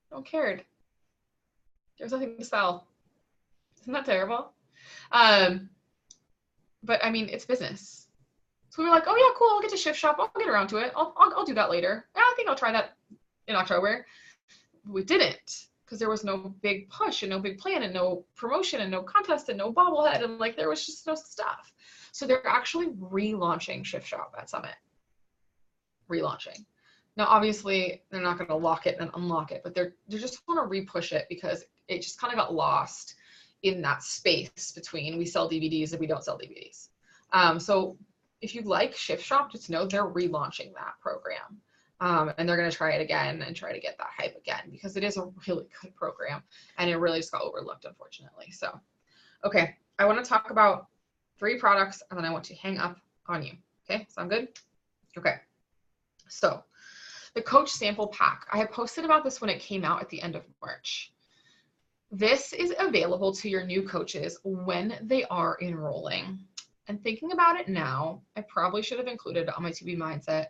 No one cared. There's nothing to sell. Isn't that terrible? But I mean, it's business. So we were like, oh yeah, cool, I'll get to Shift Shop. I'll get around to it. I'll do that later. Yeah, I think I'll try that in October. We didn't, because there was no big push and no big plan and no promotion and no contest and no bobblehead, and like there was just no stuff. So they're actually relaunching Shift Shop at Summit. Relaunching. Now, obviously, they're not going to lock it and unlock it, but they just want to repush it because it just kind of got lost in that space between we sell DVDs and we don't sell DVDs. So if you like Shift Shop, just know they're relaunching that program. And they're going to try it again and try to get that hype again because it is a really good program and it really just got overlooked, unfortunately. So, okay, I want to talk about 3 products and then I want to hang up on you. Okay, sound good? Okay, so the Coach Sample Pack. I had posted about this when it came out at the end of March. This is available to your new coaches when they are enrolling. And thinking about it now, I probably should have included it on my TB Mindset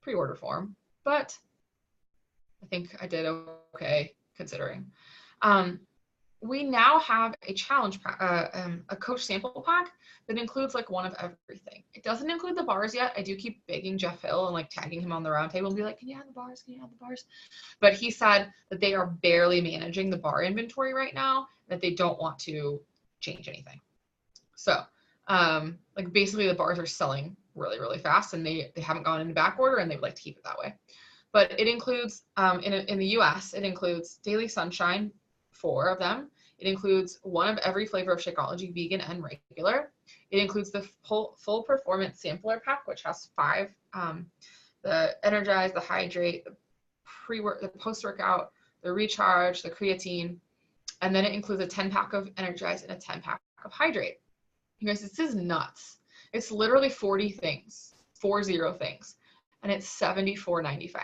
pre-order form, but I think I did okay considering. We now have a challenge, a coach sample pack that includes like one of everything. It doesn't include the bars yet. I do keep begging Jeff Hill and like tagging him on the roundtable and be like, can you add the bars? Can you add the bars? But he said that they are barely managing the bar inventory right now, that they don't want to change anything. So like basically the bars are selling really, really fast and they haven't gone into back order and they would like to keep it that way. But it includes, in the US, it includes Daily Sunshine, 4 of them. It includes one of every flavor of Shakeology, vegan and regular. It includes the full performance sampler pack, which has 5, the Energize, the Hydrate, the post-workout, the Recharge, the creatine, and then it includes a 10-pack of Energize and a 10-pack of Hydrate. You guys, this is nuts. It's literally 40 things, 40 things, and it's $74.95.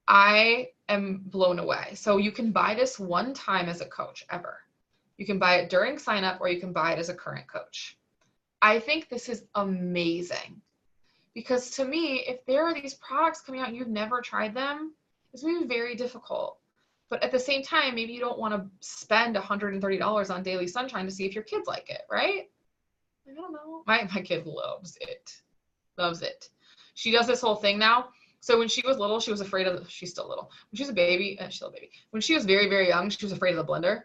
I am blown away. So you can buy this one time as a coach ever. You can buy it during sign up or you can buy it as a current coach. I think this is amazing because to me, if there are these products coming out and you've never tried them, it's going to be very difficult. But at the same time, maybe you don't want to spend $130 on Daily Sunshine to see if your kids like it, right? I don't know. My kid loves it. Loves it. She does this whole thing now. So when she was little, she was afraid of, she's still little. When she was a baby, she's still a baby. When she was very, very young, she was afraid of the blender.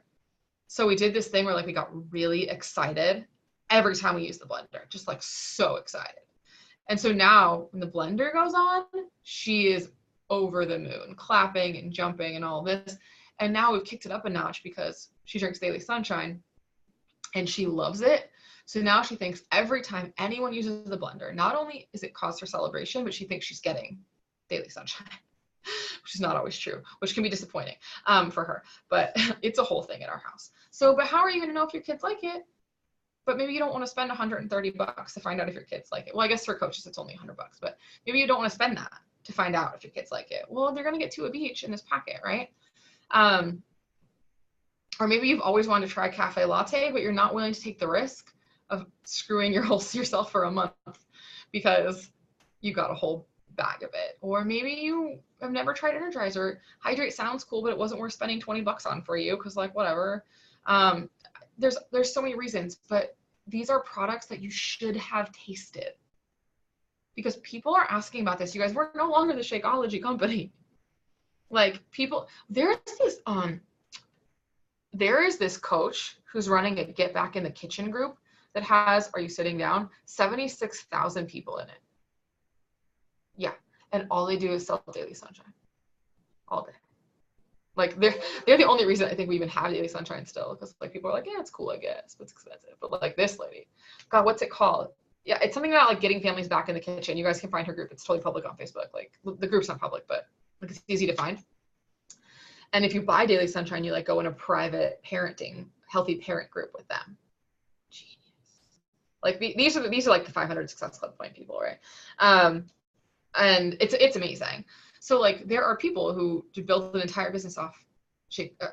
So we did this thing where like we got really excited every time we used the blender, just like so excited. And so now when the blender goes on, she is over the moon, clapping and jumping and all this. And now we've kicked it up a notch because she drinks Daily Sunshine and she loves it. So now she thinks every time anyone uses the blender, not only is it cause for celebration, but she thinks she's getting Daily Sunshine, which is not always true, which can be disappointing for her. But it's a whole thing at our house. So, but how are you going to know if your kids like it? But maybe you don't want to spend $130 to find out if your kids like it. Well, I guess for coaches, it's only $100, but maybe you don't want to spend that to find out if your kids like it. Well, they're going to get 2 of each in this packet, right? Or maybe you've always wanted to try cafe latte, but you're not willing to take the risk of screwing yourself for a month because you got a whole bag of it. Or maybe you have never tried Energizer. Hydrate sounds cool, but it wasn't worth spending $20 on for you because, like, whatever. There's so many reasons, but these are products that you should have tasted because people are asking about this. You guys, we're no longer the Shakeology company. Like, people, there is this coach who's running a Get Back in the Kitchen group that has, are you sitting down, 76,000 people in it. Yeah, and all they do is sell Daily Sunshine all day. Like, they're the only reason I think we even have Daily Sunshine still, because, like, people are like, yeah, it's cool, I guess, but it's expensive. But, like, this lady, God, what's it called? Yeah, it's something about, like, getting families back in the kitchen. You guys can find her group. It's totally public on Facebook. Like, the group's not public, but, like, it's easy to find. And if you buy Daily Sunshine, you, like, go in a private parenting, healthy parent group with them. Genius. Like, these are like the 500 Success Club point people, right? And it's amazing. So, like, there are people who build an entire business off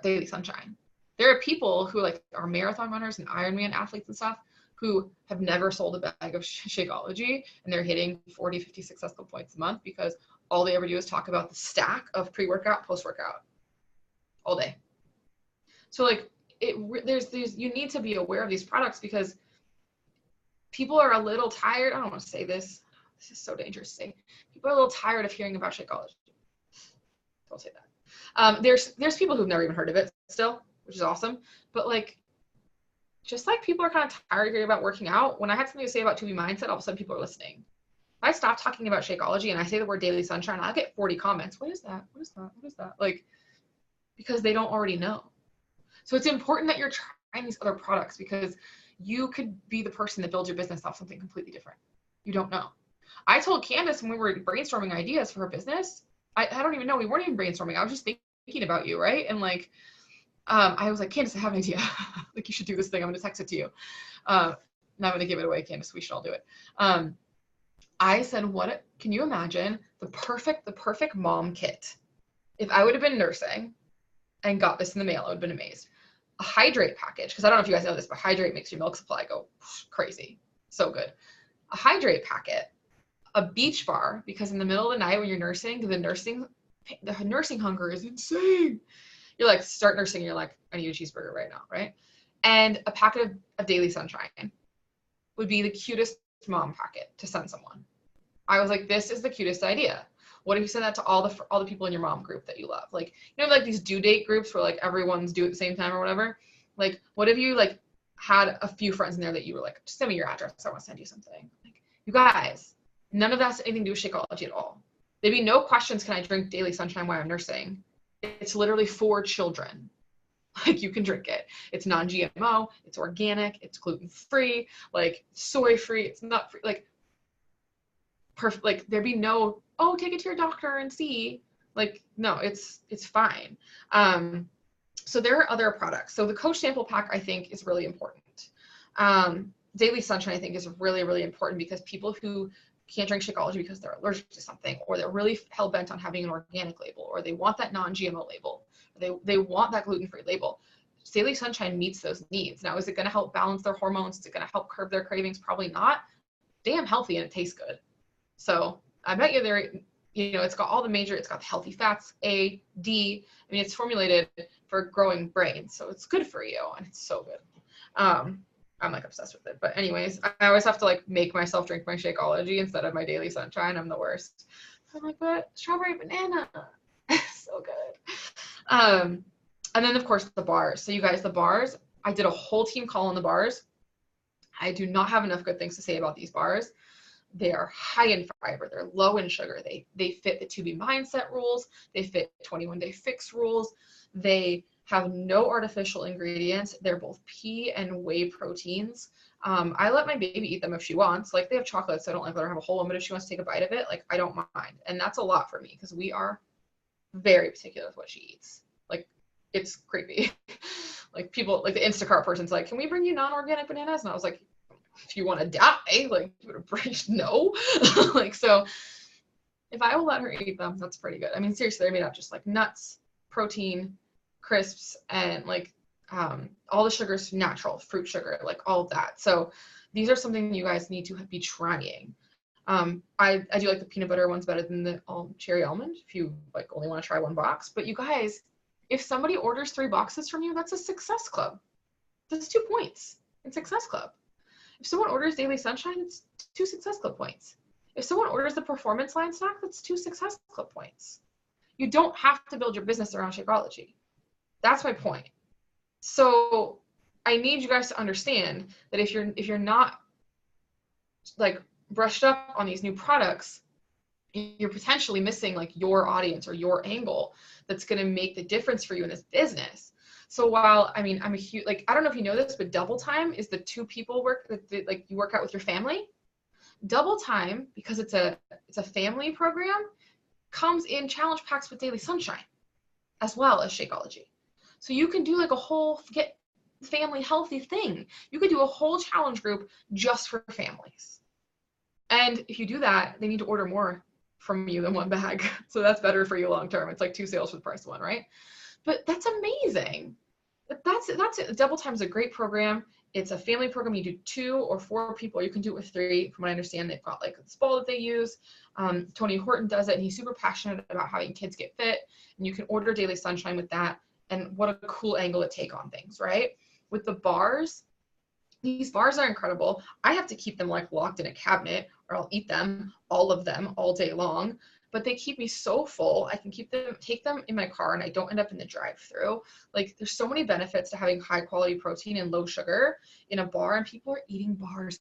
Daily Sunshine. There are people who, like, are marathon runners and Ironman athletes and stuff who have never sold a bag of Shakeology, and they're hitting 40, 50 Success Club points a month because all they ever do is talk about the stack of pre-workout, post-workout all day. So, like, you need to be aware of these products because people are a little tired. I don't want to say this. This is so dangerous to say. People are a little tired of hearing about Shakeology. Don't say that. There's people who've never even heard of it still, which is awesome. But, like, just like people are kind of tired of hearing about working out, when I had something to say about 2B Mindset, all of a sudden people are listening. If I stop talking about Shakeology and I say the word Daily Sunshine, I'll get 40 comments. What is that? What is that? What is that? Like, because they don't already know. So it's important that you're trying these other products because you could be the person that builds your business off something completely different. You don't know. I told Candace when we were brainstorming ideas for her business, I don't even know, we weren't even brainstorming. I was just thinking about you, right? And, like, I was like, Candace, I have an idea. Like, you should do this thing. I'm going to text it to you. Now I'm going to give it away, Candace. We should all do it. I said, can you imagine the perfect mom kit? If I would have been nursing and got this in the mail, I would have been amazed. A Hydrate package, because I don't know if you guys know this, but Hydrate makes your milk supply go crazy. So good. A Hydrate packet, a Beach Bar, because in the middle of the night when you're nursing, the nursing hunger is insane. You're like, start nursing, and you're like, I need a cheeseburger right now, right? And a packet of Daily Sunshine would be the cutest mom packet to send someone. I was like, this is the cutest idea. What if you send that to all the people in your mom group that you love? Like, you know, like these due date groups where, like, everyone's due at the same time or whatever. Like, what if you, like, had a few friends in there that you were like, just send me your address, I want to send you something. Like, you guys, none of that's anything to do with Shakeology at all. There'd be no questions, can I drink Daily Sunshine while I'm nursing? It's literally for children. Like, you can drink it. It's non-GMO, it's organic, it's gluten-free, like, soy-free, it's nut-free, like, perfect. Like, there'd be no, oh, take it to your doctor and see. Like, no, it's fine. So there are other products. So the Coach sample pack, I think, is really important. Daily Sunshine, I think, is really, really important because people who can't drink Shakeology because they're allergic to something, or they're really hell-bent on having an organic label, or they want that non-GMO label, or they want that gluten-free label. Daily Sunshine meets those needs. Now, is it going to help balance their hormones? Is it going to help curb their cravings? Probably not. Damn healthy, and it tastes good. So I bet you it's got all the it's got the healthy fats, A, D. I mean, it's formulated for growing brains, so it's good for you, and it's so good. I'm, like, obsessed with it. But anyways, I always have to, like, make myself drink my Shakeology instead of my Daily Sunshine. I'm the worst. I'm like, but strawberry banana, so good. And then, of course, the bars. So you guys, the bars, I did a whole team call on the bars. I do not have enough good things to say about these bars. They are high in fiber. They're low in sugar. They fit the 2B mindset rules. They fit 21-day fix rules. They have no artificial ingredients. They're both pea and whey proteins. I let my baby eat them if she wants. Like, they have chocolate, so I don't like let her have a whole one, but if she wants to take a bite of it, like, I don't mind. And that's a lot for me because we are very particular with what she eats. Like, it's creepy. Like, people, like the Instacart person's like, can we bring you non-organic bananas? And I was like, if you want to die, like, you would have no. Like, so if I will let her eat them, that's pretty good. I mean, seriously, they're made out of just like nuts, protein, crisps, and like all the sugars, natural fruit sugar, like all of that. So these are something you guys need to be trying. I do like the peanut butter ones better than the cherry almond if you like only want to try one box. But you guys, if somebody orders 3 boxes from you, that's a success club. That's 2 points in success club. If someone orders Daily Sunshine, it's 2 success club points. If someone orders the Performance Line snack, that's 2 success club points. You don't have to build your business around Shakeology. That's my point. So I need you guys to understand that if you're not like brushed up on these new products, you're potentially missing like your audience or your angle that's going to make the difference for you in this business. So while, I mean, I'm a huge, like, I don't know if you know this, but Double Time is the 2 people work that like you work out with your family. Double Time, because it's a family program, comes in challenge packs with Daily Sunshine as well as Shakeology. So you can do like a whole get family healthy thing. You could do a whole challenge group just for families. And if you do that, they need to order more from you than 1 bag. So that's better for you long term. It's like 2 sales for the price of 1, right? But that's amazing. That's it. Double Time is a great program. It's a family program. You do 2 or 4 people. You can do it with 3. From what I understand, they've got like this ball that they use. Tony Horton does it, and he's super passionate about having kids get fit. And you can order Daily Sunshine with that. And what a cool angle to take on things, right? With the bars, these bars are incredible. I have to keep them like locked in a cabinet or I'll eat them, all of them, all day long. But they keep me so full. I can take them in my car and I don't end up in the drive-thru. Like, there's so many benefits to having high quality protein and low sugar in a bar, and people are eating bars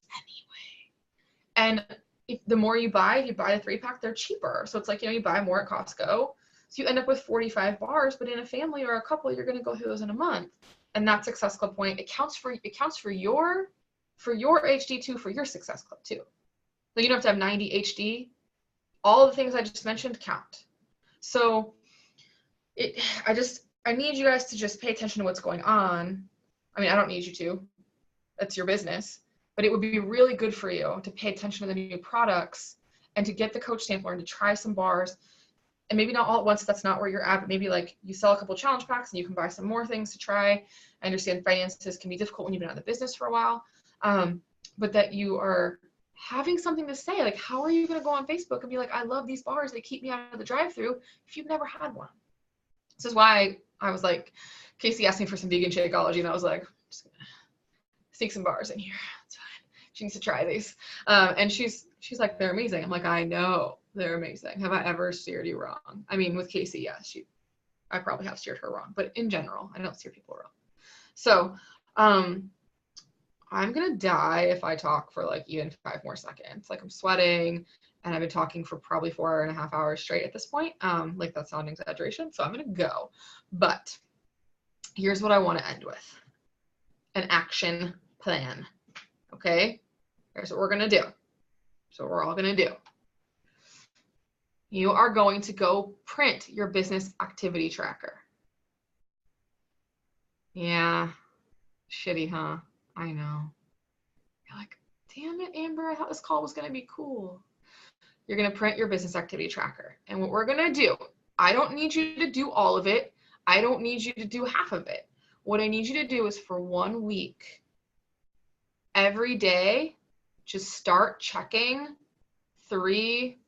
anyway. And the more you buy, if you buy a 3-pack, they're cheaper. So it's like, you buy more at Costco. So you end up with 45 bars, but in a family or a couple, you're going to go through those in a month. And that success club point, it counts for your HD too, for your success club too. So you don't have to have 90 HD. All the things I just mentioned count. So I need you guys to just pay attention to what's going on. I mean, I don't need you to. That's your business. But it would be really good for you to pay attention to the new products and to get the coach sampler and to try some bars. And maybe not all at once, that's not where you're at, but maybe like you sell a couple challenge packs and you can buy some more things to try. I understand finances can be difficult when you've been out of the business for a while, but that you are having something to say. Like, how are you going to go on Facebook and be like, I love these bars, they keep me out of the drive-thru, if you've never had one? This is why I was like, Casey asked me for some vegan Shakeology, and I was like, I'm just gonna sneak some bars in here. It's fine. She needs to try these. And she's like, they're amazing. I'm like, I know they're amazing. Have I ever steered you wrong? I mean, with Casey, yes, I probably have steered her wrong, but in general, I don't steer people wrong. So, I'm gonna die if I talk for like even 5 more seconds. Like, I'm sweating and I've been talking for probably 4.5 hours straight at this point. Like, that's not an exaggeration. So I'm gonna go, but here's what I want to end with. An action plan. Okay. Here's what we're gonna do. So we're all gonna do. You are going to go print your business activity tracker. Yeah. Shitty, huh? I know. You're like, damn it, Amber, I thought this call was going to be cool. You're going to print your business activity tracker. And what we're going to do, I don't need you to do all of it. I don't need you to do half of it. What I need you to do is for 1 week, every day, just start checking 3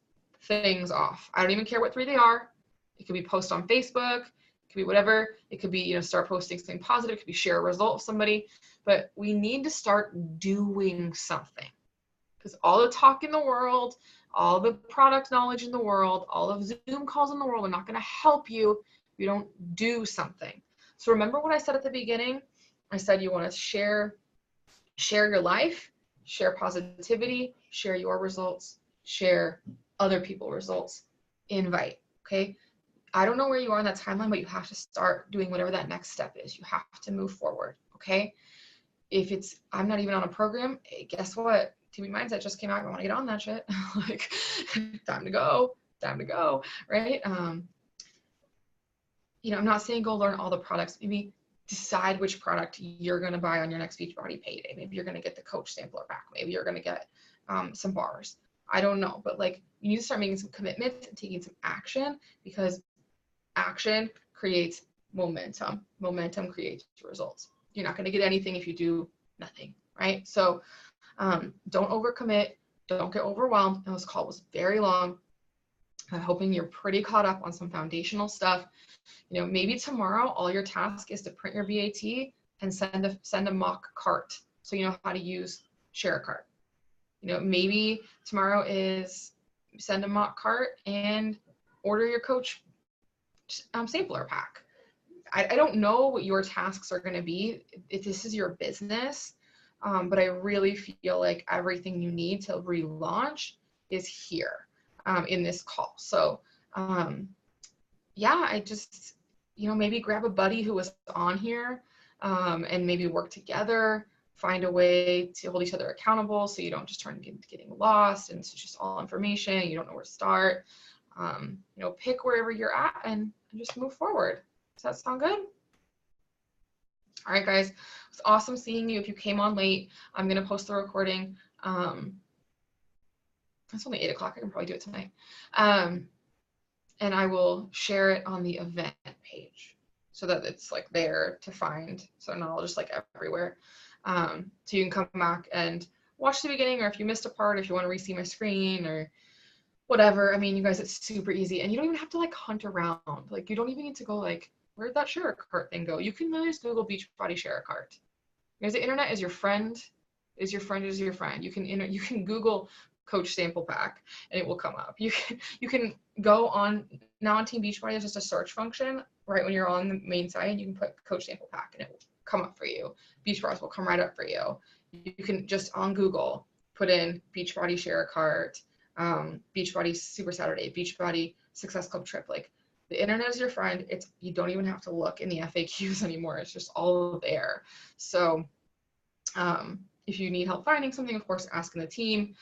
things off. I don't even care what 3 they are. It could be post on Facebook. It could be whatever. It could be, start posting something positive. It could be share a result with somebody. But we need to start doing something, because all the talk in the world, all the product knowledge in the world, all of Zoom calls in the world are not going to help you if you don't do something. So remember what I said at the beginning? I said you want to share your life, share positivity, share your results, share other people's results, invite, okay? I don't know where you are on that timeline, but you have to start doing whatever that next step is. You have to move forward, okay? If it's, I'm not even on a program, hey, guess what? TV Mindset just came out. I want to get on that shit. Like, time to go, right? You know, I'm not saying go learn all the products. Maybe decide which product you're going to buy on your next Beachbody payday. Maybe you're going to get the Coach Sampler Pack. Maybe you're going to get some bars. I don't know, but like, you need to start making some commitments and taking some action, because action creates momentum. Momentum creates results. You're not going to get anything if you do nothing, right? So don't overcommit. Don't get overwhelmed. And this call was very long. I'm hoping you're pretty caught up on some foundational stuff. You know, maybe tomorrow all your task is to print your BAT and send a mock cart, so you know how to use Share a Cart. You know, maybe tomorrow is send a mock cart and order your Coach Sampler Pack. I don't know what your tasks are going to be if this is your business, but I really feel like everything you need to relaunch is here in this call. So yeah, I just, you know, maybe grab a buddy who was on here and maybe work together, find a way to hold each other accountable so you don't just turn into getting lost and it's just all information, you don't know where to start. You know, pick wherever you're at and just move forward. Does that sound good? All right, guys, it's awesome seeing you. If you came on late, I'm going to post the recording. It's only 8 o'clock. I can probably do it tonight. And I will share it on the event page so that it's like there to find. So not all just like everywhere. So you can come back and watch the beginning, or if you missed a part, if you want to re-see my screen or whatever. I mean, you guys, it's super easy. And you don't even have to like hunt around. Like, you don't even need to go like, where'd that Share a Cart thing go? You can really just Google Beachbody Share a Cart. Because the internet is your friend, is your friend. You can Google Coach Sample Pack and it will come up. You can go on, now on Team Beachbody, there's just a search function right when you're on the main site. You can put Coach Sample Pack and it will come up for you. Beach Bars will come right up for you. You can just on Google put in Beachbody Share a Cart, Beachbody Super Saturday, Beachbody Success Club Trip. Like, the internet is your friend. You don't even have to look in the FAQs anymore. It's just all there. So if you need help finding something, of course, ask in the team.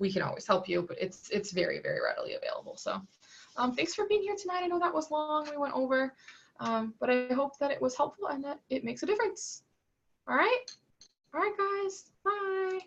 We can always help you, but it's very, very readily available. So thanks for being here tonight. I know that was long. We went over, but I hope that it was helpful and that it makes a difference. All right, guys. Bye.